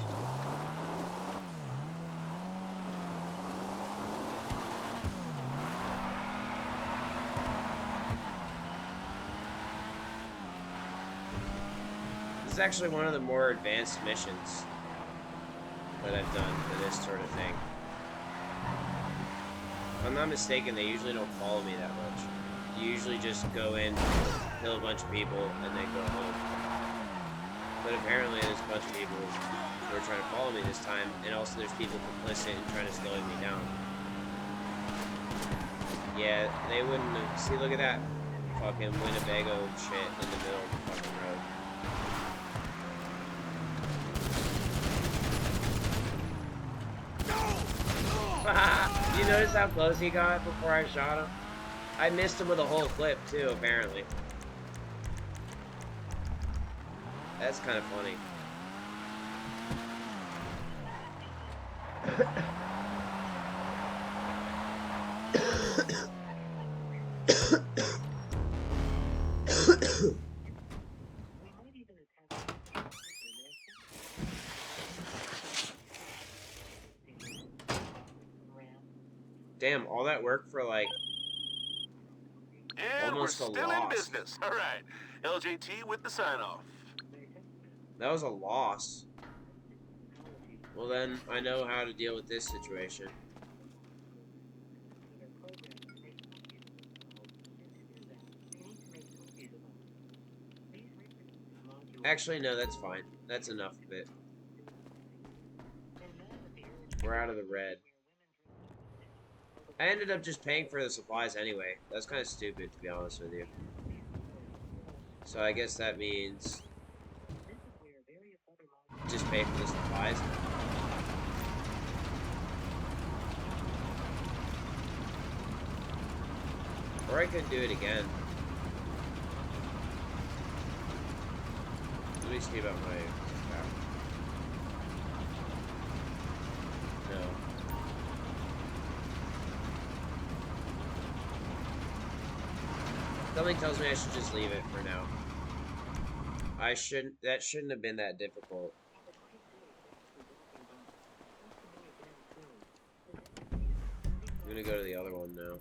This is actually one of the more advanced missions that I've done for this sort of thing. If I'm not mistaken, they usually don't follow me that much. You usually just go in, kill a bunch of people, and then go home. But apparently there's a bunch of people who are trying to follow me this time, and also there's people complicit in trying to slow me down. Yeah, they wouldn't have... See, look at that. Fucking Winnebago shit in the middle of the fucking road. You notice how close he got before I shot him? I missed him with a whole clip too, apparently. That's kind of funny. We might even attach Damn, all that work for like And almost we're a still in loss. business. All right. LJT with the sign-off. That was a loss. Well then, I know how to deal with this situation. Actually, no, that's fine. That's enough of it. We're out of the red. I ended up just paying for the supplies anyway. That's kind of stupid, to be honest with you. So I guess that means just pay for the supplies. Or I could do it again. Let me see about my crap. No. Something tells me I should just leave it for now. That shouldn't have been that difficult. I'm gonna go to the other one now.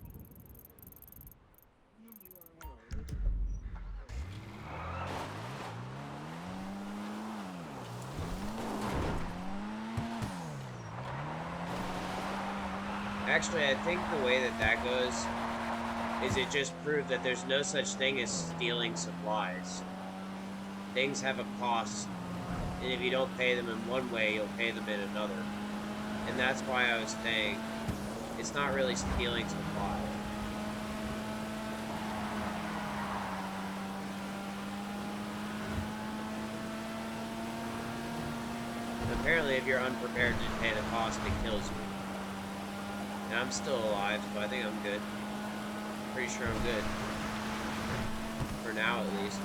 Actually, I think the way that goes is it just proved that there's no such thing as stealing supplies. Things have a cost, and if you don't pay them in one way, you'll pay them in another. And that's why I was saying it's not really stealing supplies. Apparently, if you're unprepared to pay the cost, it kills you. And I'm still alive, so I think I'm good. Pretty sure I'm good. For now, at least.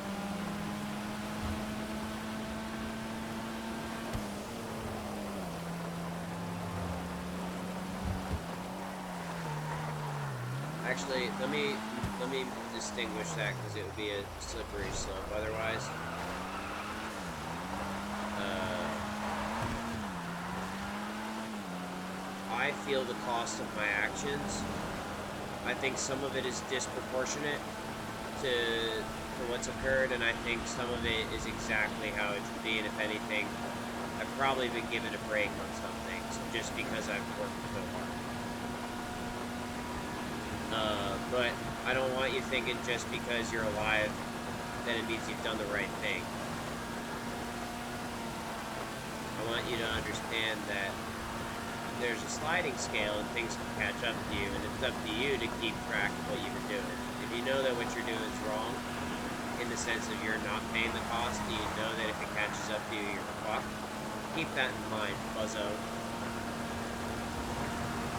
Actually, let me distinguish that, because it would be a slippery slope otherwise. I feel the cost of my actions. I think some of it is disproportionate to what's occurred, and I think some of it is exactly how it should be, and if anything, I've probably been given a break on some things, just because I've worked so hard. But I don't want you thinking just because you're alive that it means you've done the right thing. I want you to understand that there's a sliding scale and things can catch up to you, and it's up to you to keep track of what you've been doing. If you know that what you're doing is wrong, in the sense of you're not paying the cost, and you know that if it catches up to you, you're fucked, keep that in mind, buzzo.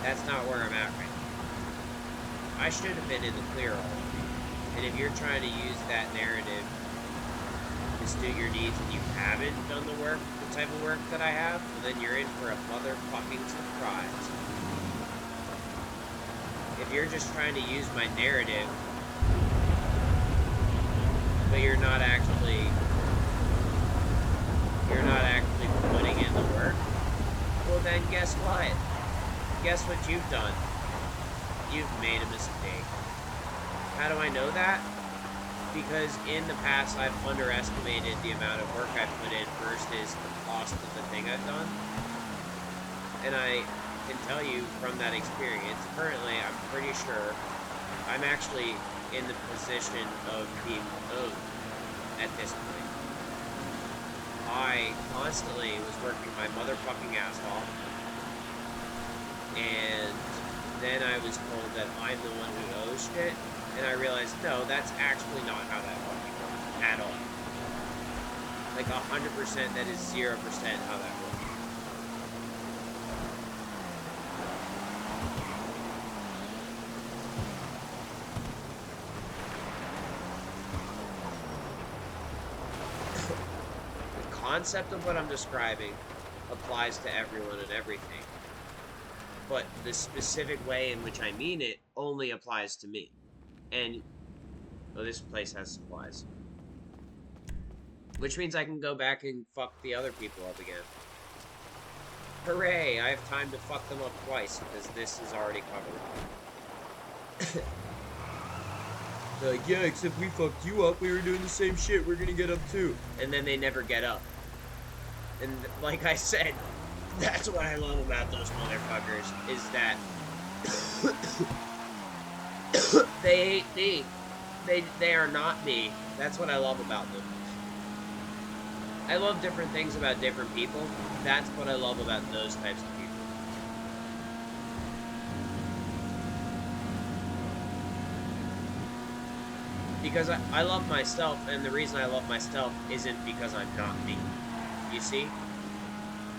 That's not where I'm at right now. I should have been in the clear already. And if you're trying to use that narrative to suit your needs and you haven't done the work, the type of work that I have, well, then you're in for a motherfucking surprise. If you're just trying to use my narrative, but you're not actually putting in the work, well then guess what? Guess what you've done? You've made a mistake. How do I know that? Because in the past I've underestimated the amount of work I've put in versus the cost of the thing I've done. And I can tell you from that experience, currently I'm pretty sure I'm actually in the position of being owned at this point. I constantly was working my motherfucking ass off, and then I was told that I'm the one who owes shit, and I realized, no, that's actually not how that fucking works at all. Like 100%, that is 0% how that works. The concept of what I'm describing applies to everyone and everything. but the specific way in which I mean it only applies to me. And, well, this place has supplies. Which means I can go back and fuck the other people up again. Hooray! I have time to fuck them up twice, because this is already covered. They're like, yeah, except we fucked you up, we were doing the same shit, we're gonna get up too. And then they never get up. And like I said, that's what I love about those motherfuckers, is that they hate me. They are not me. That's what I love about them. I love different things about different people. That's what I love about those types of people. Because I love myself, and the reason I love myself isn't because I'm not me. You see?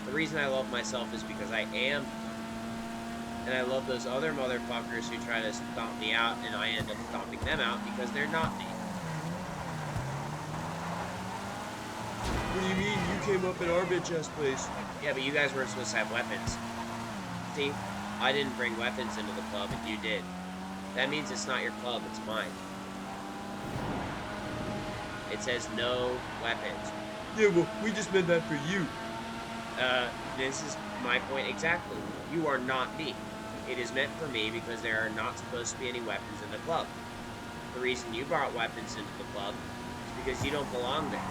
The reason I love myself is because I am. And I love those other motherfuckers who try to stomp me out, and I end up stomping them out because they're not me. What do you mean? You came up in our bitch-ass place. Yeah, but you guys weren't supposed to have weapons. See? I didn't bring weapons into the club, and you did. That means it's not your club, it's mine. It says no weapons. Yeah, well, we just meant that for you. This is my point exactly. You are not me. It is meant for me because there are not supposed to be any weapons in the club. The reason you brought weapons into the club is because you don't belong there.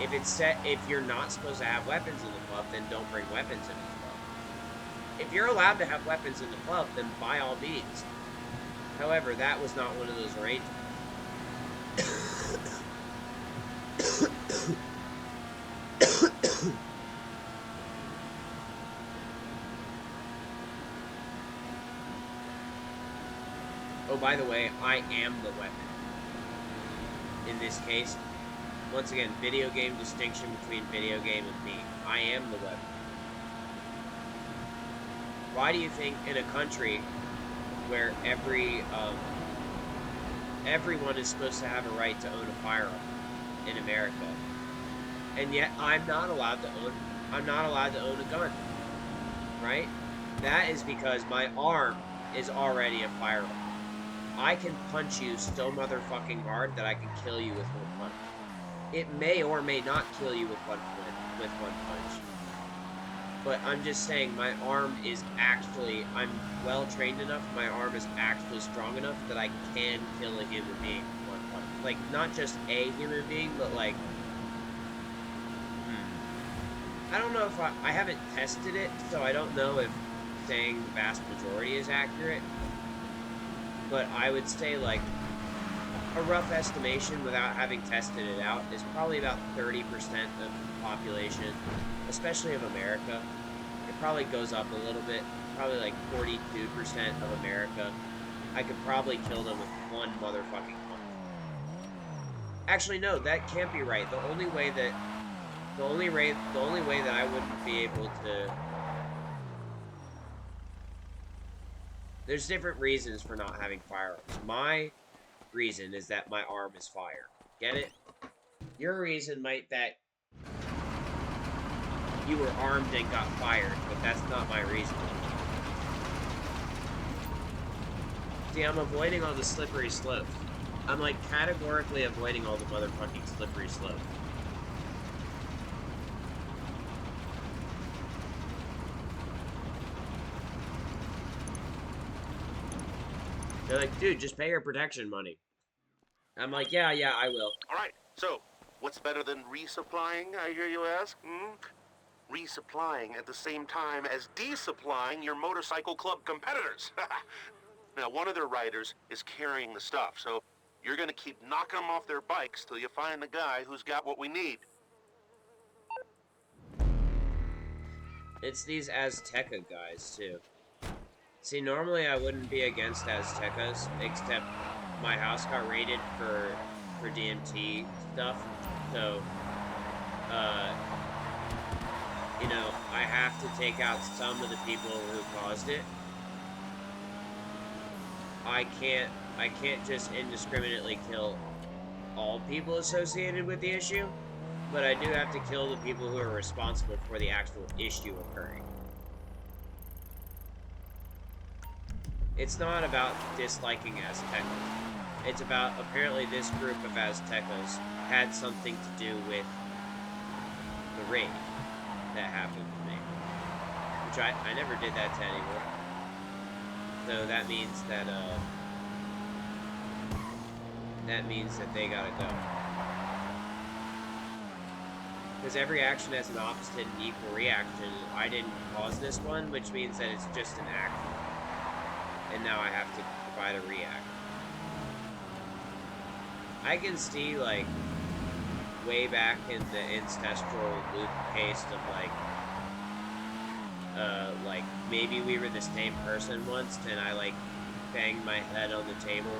If it's set, if you're not supposed to have weapons in the club, then don't bring weapons into the club. If you're allowed to have weapons in the club, then by all means. However, that was not one of those arrangements. Oh, by the way, I am the weapon. In this case, once again, video game distinction between video game and me. I am the weapon. Why do you think in a country where everyone is supposed to have a right to own a firearm in America, and yet I'm not allowed to own a gun, right? That is because my arm is already a firearm. I can punch you so motherfucking hard that I can kill you with one punch. It may or may not kill you with one punch. But I'm just saying, my arm is actually, I'm well trained enough, my arm is actually strong enough that I can kill a human being with one punch. Like, not just a human being, but like, I don't know if I haven't tested it, so I don't know if saying the vast majority is accurate. But I would say, like, a rough estimation without having tested it out is probably about 30% of the population, especially of America. It probably goes up a little bit, probably like 42% of America. I could probably kill them with one motherfucking punch. Actually, no, that can't be right. The only way that I wouldn't be able to. There's different reasons for not having firearms. My reason is that my arm is fire. Get it? Your reason might that you were armed and got fired, but that's not my reason. See, I'm avoiding all the slippery slopes. I'm like categorically avoiding all the motherfucking slippery slopes. They're like, dude, just pay your protection money. I'm like, yeah, I will. Alright, so, what's better than resupplying, I hear you ask? Resupplying at the same time as desupplying your motorcycle club competitors. Now, one of their riders is carrying the stuff, so you're gonna keep knocking them off their bikes till you find the guy who's got what we need. It's these Azteca guys, too. See, normally I wouldn't be against Aztecas, except my house got raided for DMT stuff, so, you know, I have to take out some of the people who caused it. I can't just indiscriminately kill all people associated with the issue, but I do have to kill the people who are responsible for the actual issue occurring. It's not about disliking Aztecas. It's about apparently this group of Aztecas had something to do with the raid that happened to me. Which I never did that to anyone. So that means that they gotta go. Because every action has an opposite and equal reaction. I didn't cause this one, which means that it's just an action. And now I have to provide a react. I can see, like, way back in the ancestral loop case of, like, maybe we were the same person once, and I, like, banged my head on the table,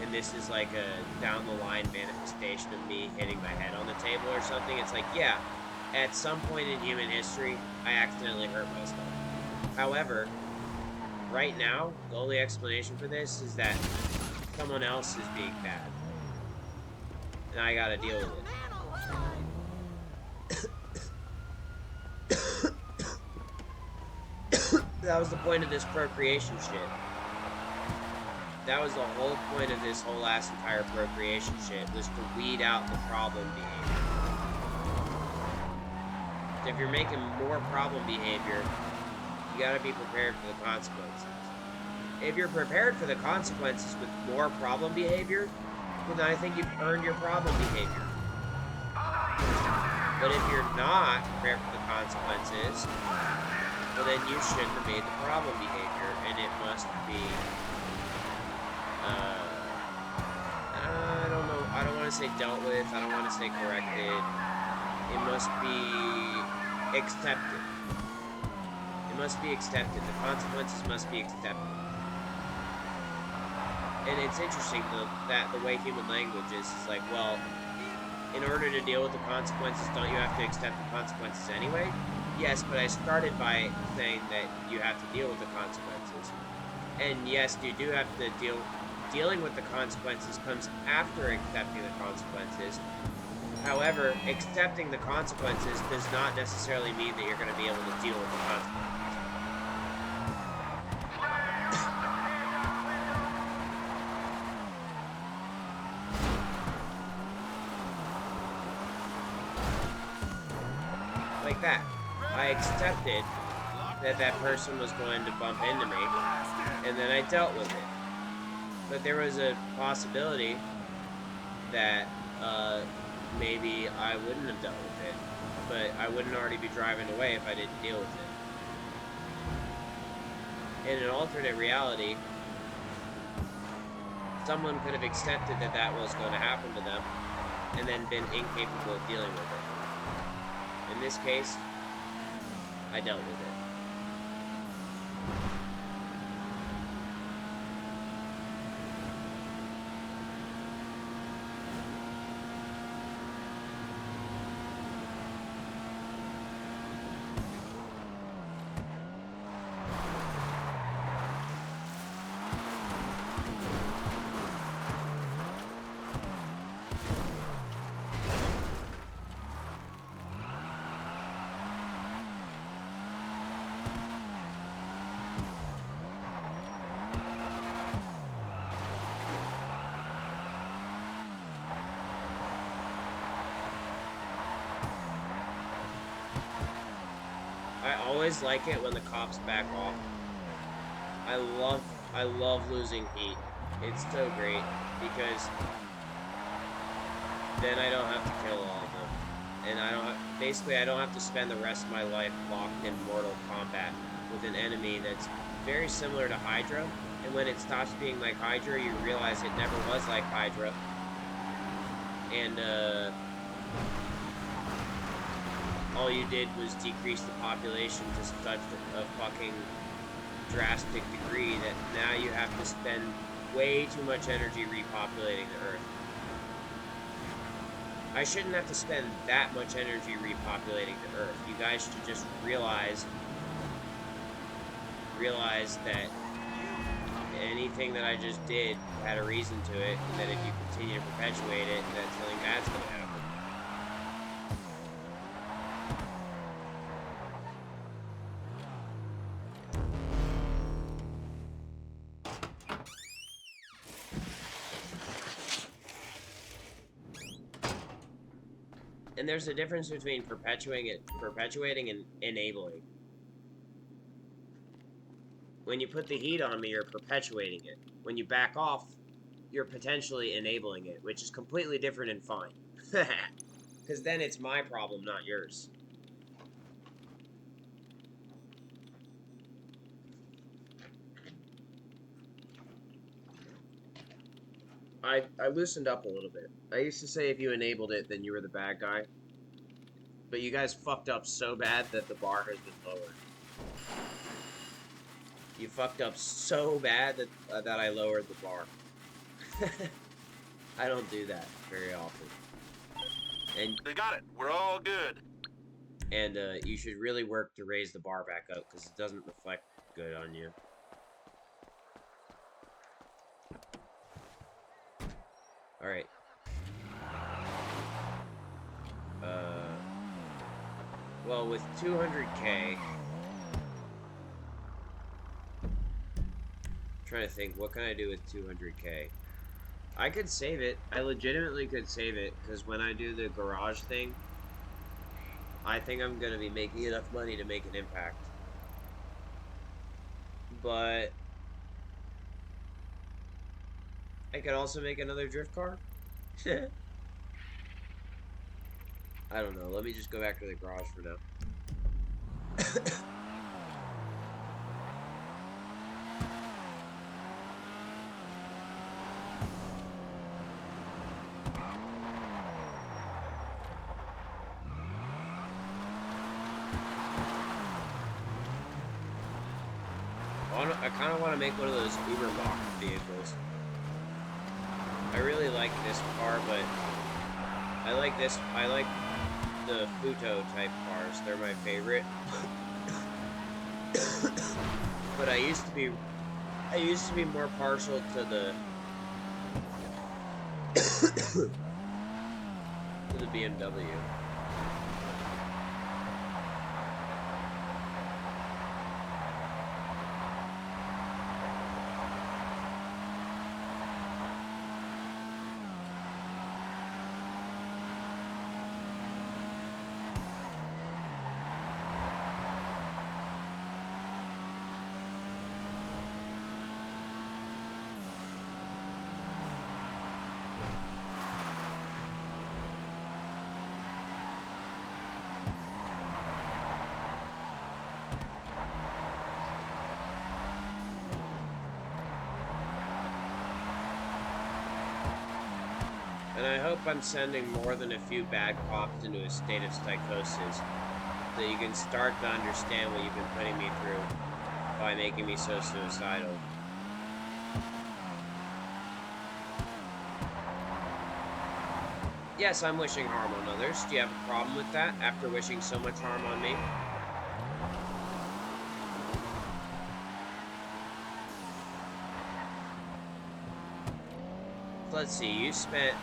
and this is, like, a down-the-line manifestation of me hitting my head on the table or something. It's like, yeah, at some point in human history, I accidentally hurt myself. However, right now, the only explanation for this is that someone else is being bad. And I gotta deal with it. That was the point of this procreation shit. That was the whole point of this whole ass entire procreation shit, was to weed out the problem behavior. So if you're making more problem behavior, you gotta be prepared for the consequences. If you're prepared for the consequences with more problem behavior, then I think you've earned your problem behavior. But if you're not prepared for the consequences, well then you shouldn't have made the problem behavior, and it must be, I don't know, I don't want to say dealt with, I don't want to say corrected, it must be accepted. It must be accepted, the consequences must be accepted. And it's interesting that the way human language is like, well, in order to deal with the consequences, don't you have to accept the consequences anyway? Yes, but I started by saying that you have to deal with the consequences. And yes, you do have to dealing with the consequences comes after accepting the consequences. However, accepting the consequences does not necessarily mean that you're going to be able to deal with the consequences. Like that. I accepted that that person was going to bump into me, and then I dealt with it. But there was a possibility that maybe I wouldn't have dealt with it, but I wouldn't already be driving away if I didn't deal with it. In an alternate reality, someone could have accepted that that was going to happen to them, and then been incapable of dealing with it. In this case, I dealt with it. I always like it when the cops back off. I love losing heat. It's so great because then I don't have to kill all of them, and I don't have to spend the rest of my life locked in Mortal Kombat with an enemy that's very similar to Hydra. And when it stops being like Hydra, you realize it never was like Hydra. And all you did was decrease the population to such a fucking drastic degree that now you have to spend way too much energy repopulating the Earth. I shouldn't have to spend that much energy repopulating the Earth. You guys should just realize that anything that I just did had a reason to it, and that if you continue to perpetuate it, that something bad's gonna happen. And there's a difference between perpetuating and enabling. When you put the heat on me, you're perpetuating it. When you back off, you're potentially enabling it, which is completely different and fine. Because then it's my problem, not yours. I loosened up a little bit. I used to say if you enabled it, then you were the bad guy. But you guys fucked up so bad that the bar has been lowered. You fucked up so bad that I lowered the bar. I don't do that very often. And They got it. We're all good. And you should really work to raise the bar back up, because it doesn't reflect good on you. Alright. Well, with 200k... Trying to think, what can I do with 200k? I could save it. I legitimately could save it, because when I do the garage thing, I think I'm going to be making enough money to make an impact. But I could also make another drift car. I don't know. Let me just go back to the garage for now. I kind of want to make one of those Uber Mach vehicles. I really like this car, but I like the Futo type cars. They're my favorite. But I used to be more partial to the to the BMW. And I hope I'm sending more than a few bad cops into a state of psychosis, so you can start to understand what you've been putting me through by making me so suicidal. Yes, I'm wishing harm on others. Do you have a problem with that, after wishing so much harm on me? Let's see, you spent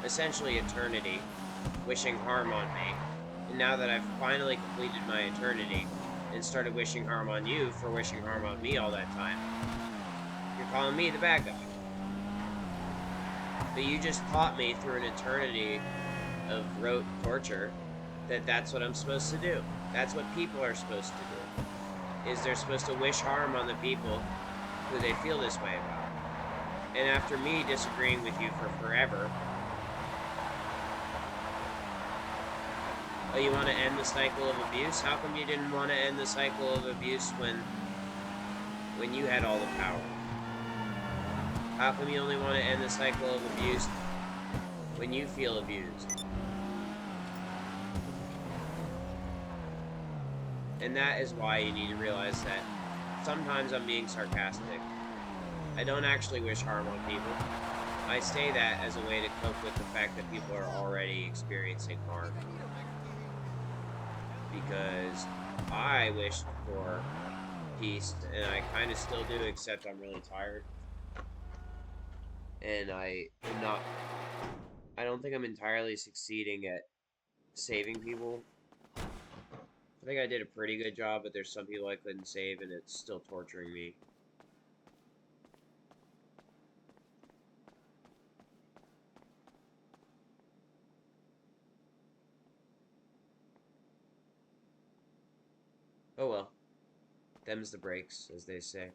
essentially eternity wishing harm on me, and now that I've finally completed my eternity and started wishing harm on you for wishing harm on me all that time, you're calling me the bad guy. But you just taught me through an eternity of rote torture that that's what I'm supposed to do. That's what people are supposed to do, is they're supposed to wish harm on the people who they feel this way about. And after me disagreeing with you for forever, oh, you want to end the cycle of abuse? How come you didn't want to end the cycle of abuse when you had all the power? How come you only want to end the cycle of abuse when you feel abused? And that is why you need to realize that sometimes I'm being sarcastic. I don't actually wish harm on people. I say that as a way to cope with the fact that people are already experiencing harm. Because I wished for peace, and I kind of still do, except I'm really tired. And I don't think I'm entirely succeeding at saving people. I think I did a pretty good job, but there's some people I couldn't save, and it's still torturing me. Oh well. Them's the breaks, as they say.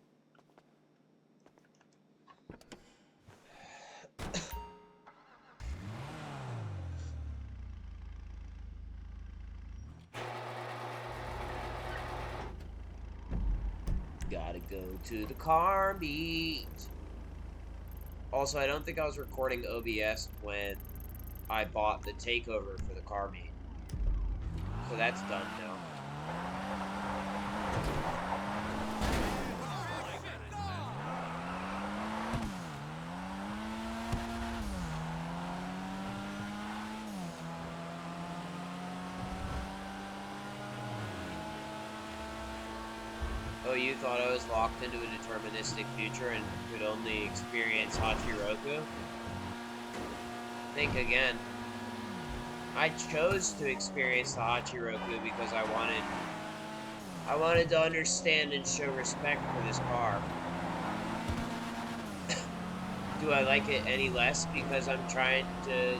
Gotta go to the car meet. Also, I don't think I was recording OBS when I bought the takeover for the car meet. So that's done now. Oh, you thought I was locked into a deterministic future and could only experience Hachiroku? Think again. I chose to experience the Hachiroku because I wanted to understand and show respect for this car. Do I like it any less because I'm trying to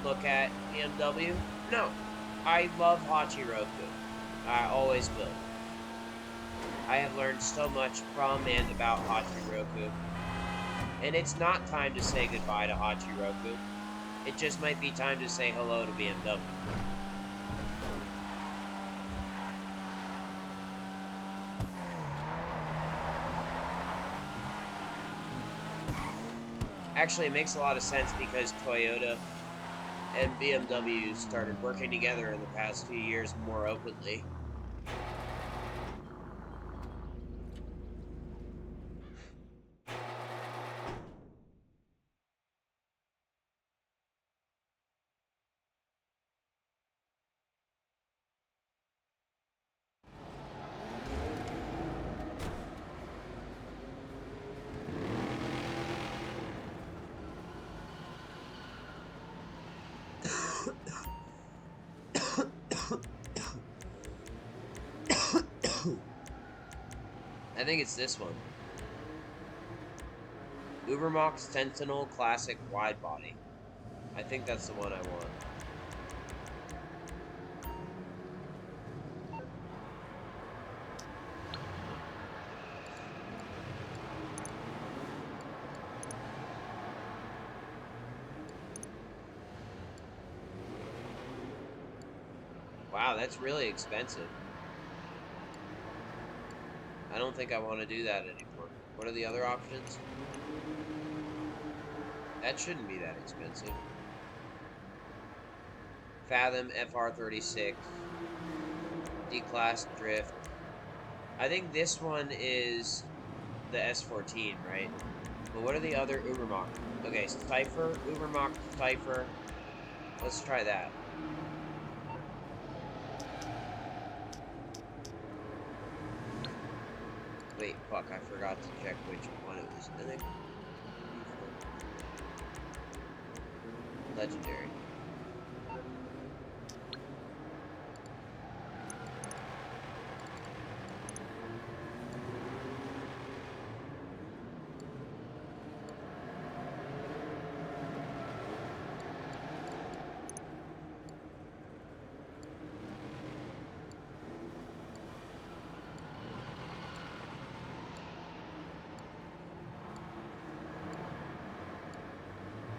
look at BMW? No. I love Hachiroku. I always will. I have learned so much from and about Hachiroku. And it's not time to say goodbye to Hachiroku. It just might be time to say hello to BMW. Actually, it makes a lot of sense because Toyota and BMW started working together in the past few years more openly. I think it's this one. Ubermax Sentinel Classic Wide Body. I think that's the one I want. Wow, that's really expensive. I don't think I want to do that anymore. What are the other options? That shouldn't be that expensive. Fathom FR36. D-Class Drift. I think this one is the S14, right? But what are the other Ubermax? Okay, Cypher, Ubermax, Cypher. Let's try that. Wait, fuck, I forgot to check which one it was. I think Legendary.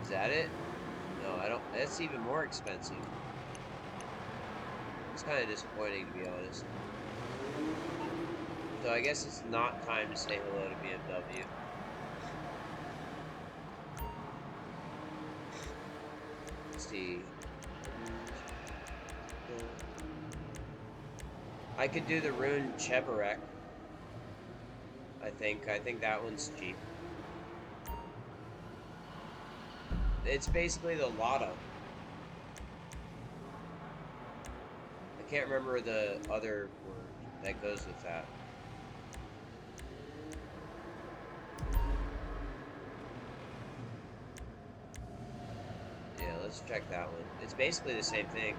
Is that it? No, I don't. That's even more expensive. It's kind of disappointing, to be honest. So I guess it's not time to say hello to BMW. Let's see. I could do the Rune Cheburek. I think that one's cheap. It's basically the Lotto. I can't remember the other word that goes with that. Yeah, let's check that one. It's basically the same thing.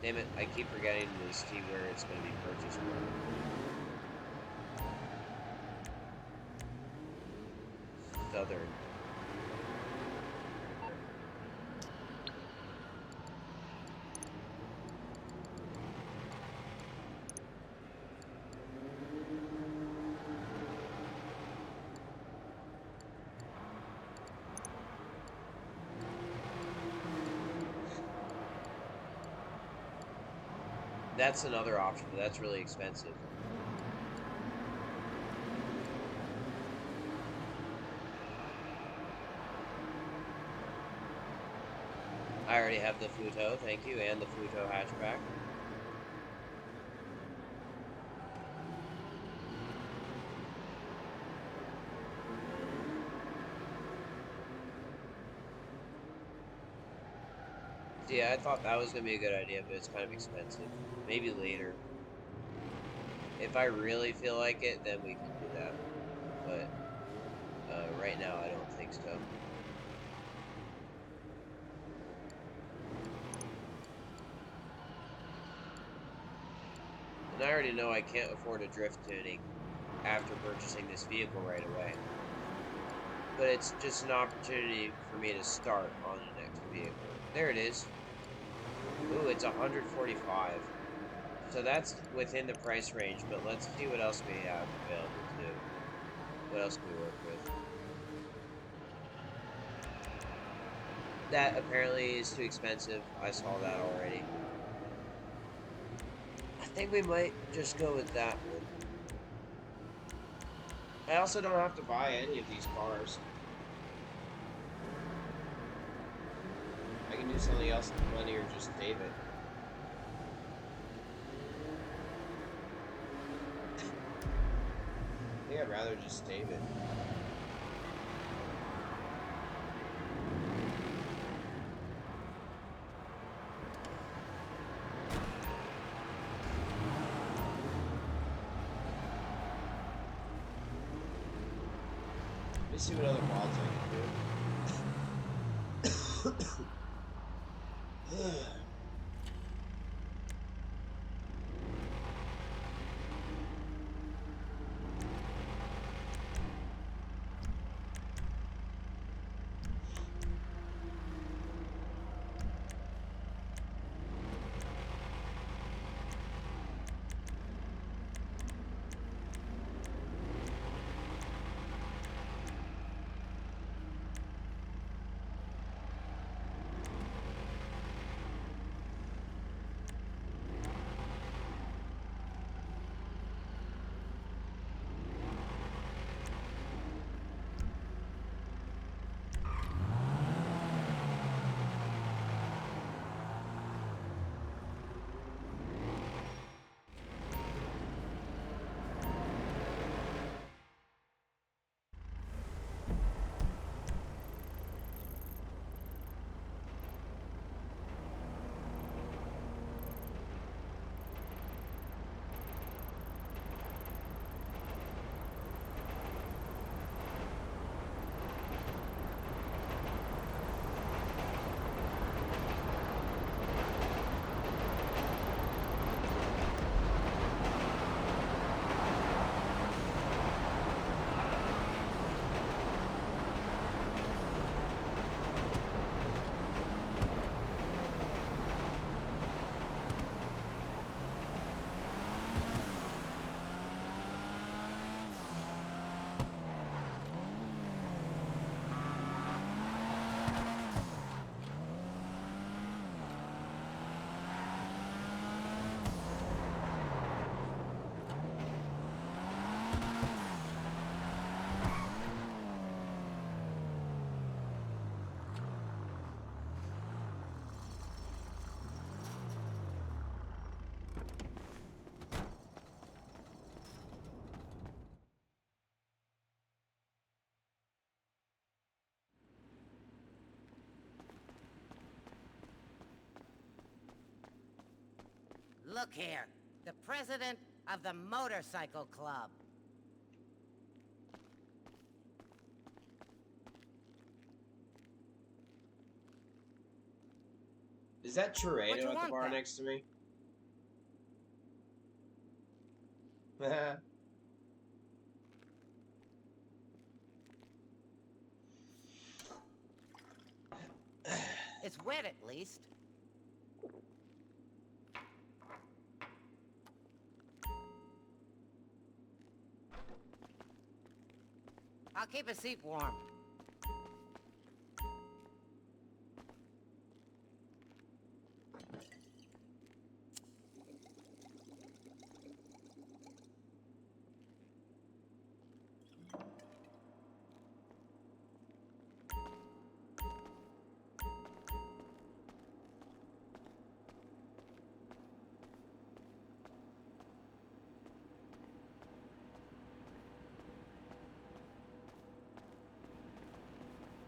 Damn it, I keep forgetting to see where it's going to be purchased from. Southern. That's another option, but that's really expensive. I already have the Futo, thank you, and the Futo hatchback. Yeah, I thought that was going to be a good idea, but it's kind of expensive. Maybe later. If I really feel like it, then we can do that. But right now, I don't think so. And I already know I can't afford a drift tuning after purchasing this vehicle right away. But it's just an opportunity for me to start on the next vehicle. There it is. Ooh, it's 145. So that's within the price range, but let's see what else we have available too. What else can we work with? That apparently is too expensive. I saw that already. I think we might just go with that one. I also don't have to buy any of these cars. I can do something else with the money or just save it. I think I'd rather just save it. Let me see what other mods I can do. Look here, the president of the motorcycle club. Is that What you Churrado at the want bar then? next to me? It's wet at least. I'll keep a seat warm.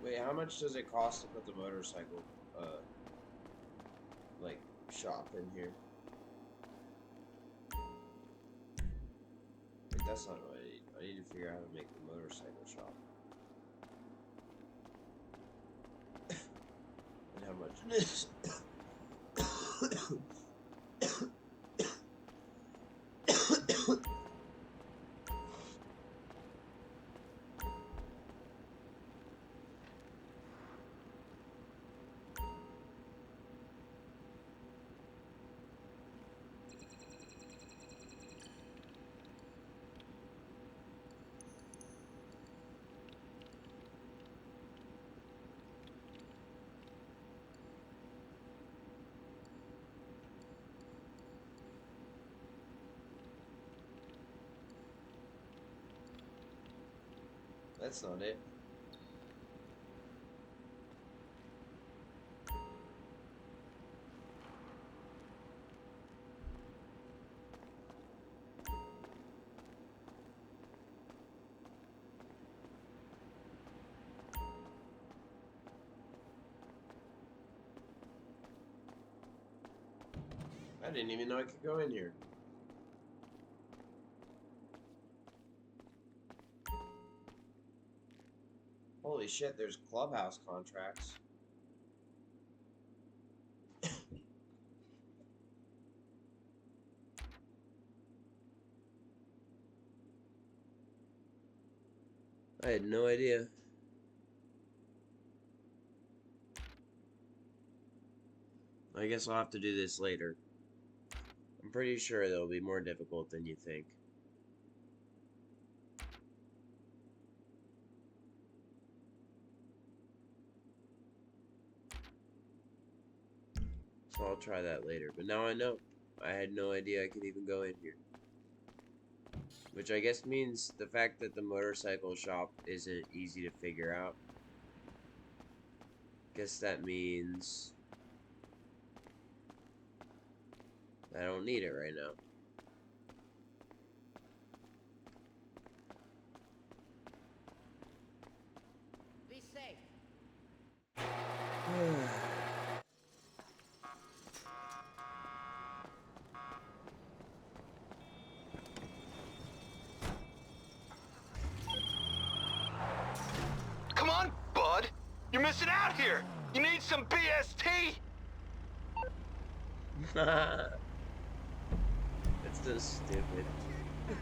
Wait, how much does it cost to put the motorcycle, like, shop in here? Wait, that's not what I need. I need to figure out how to make the motorcycle shop. And how much it is. That's not it. I didn't even know I could go in here. Holy shit, there's clubhouse contracts. I had no idea. I guess I'll have to do this later. I'm pretty sure it'll be more difficult than you think. So I'll try that later. But now I know. I had no idea I could even go in here. Which I guess means the fact that the motorcycle shop isn't easy to figure out. Guess that means I don't need it right now. Be safe. Come on, bud! You're missing out here! You need some BST! That's so stupid. Do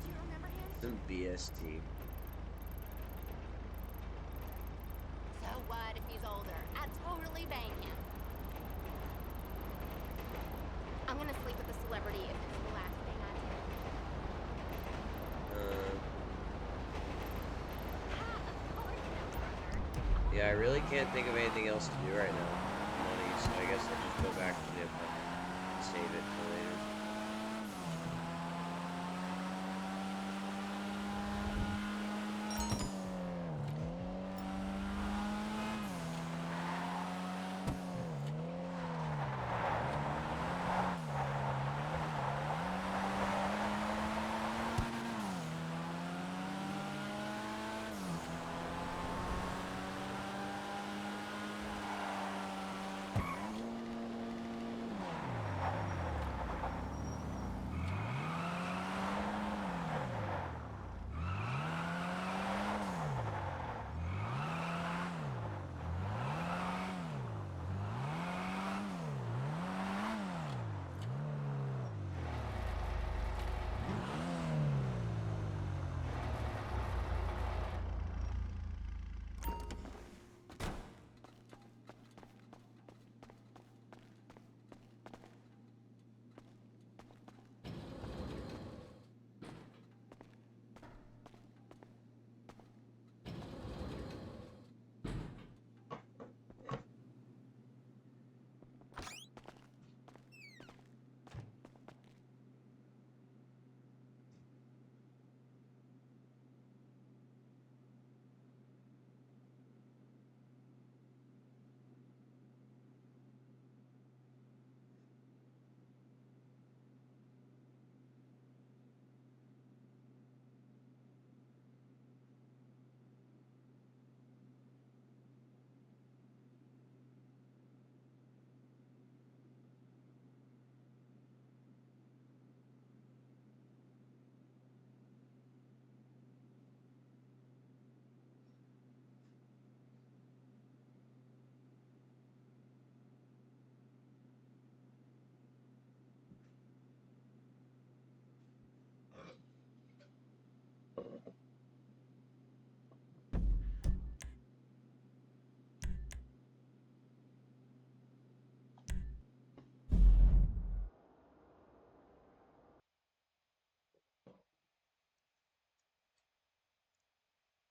you remember him? Some BST. So what if he's older? I'd totally bang him. I'm gonna sleep with a celebrity if it's the last thing I do. Of course, partner. Yeah, I really can't think of anything else to do right now. Money, so I guess I'll just go back to the apartment and save it for later.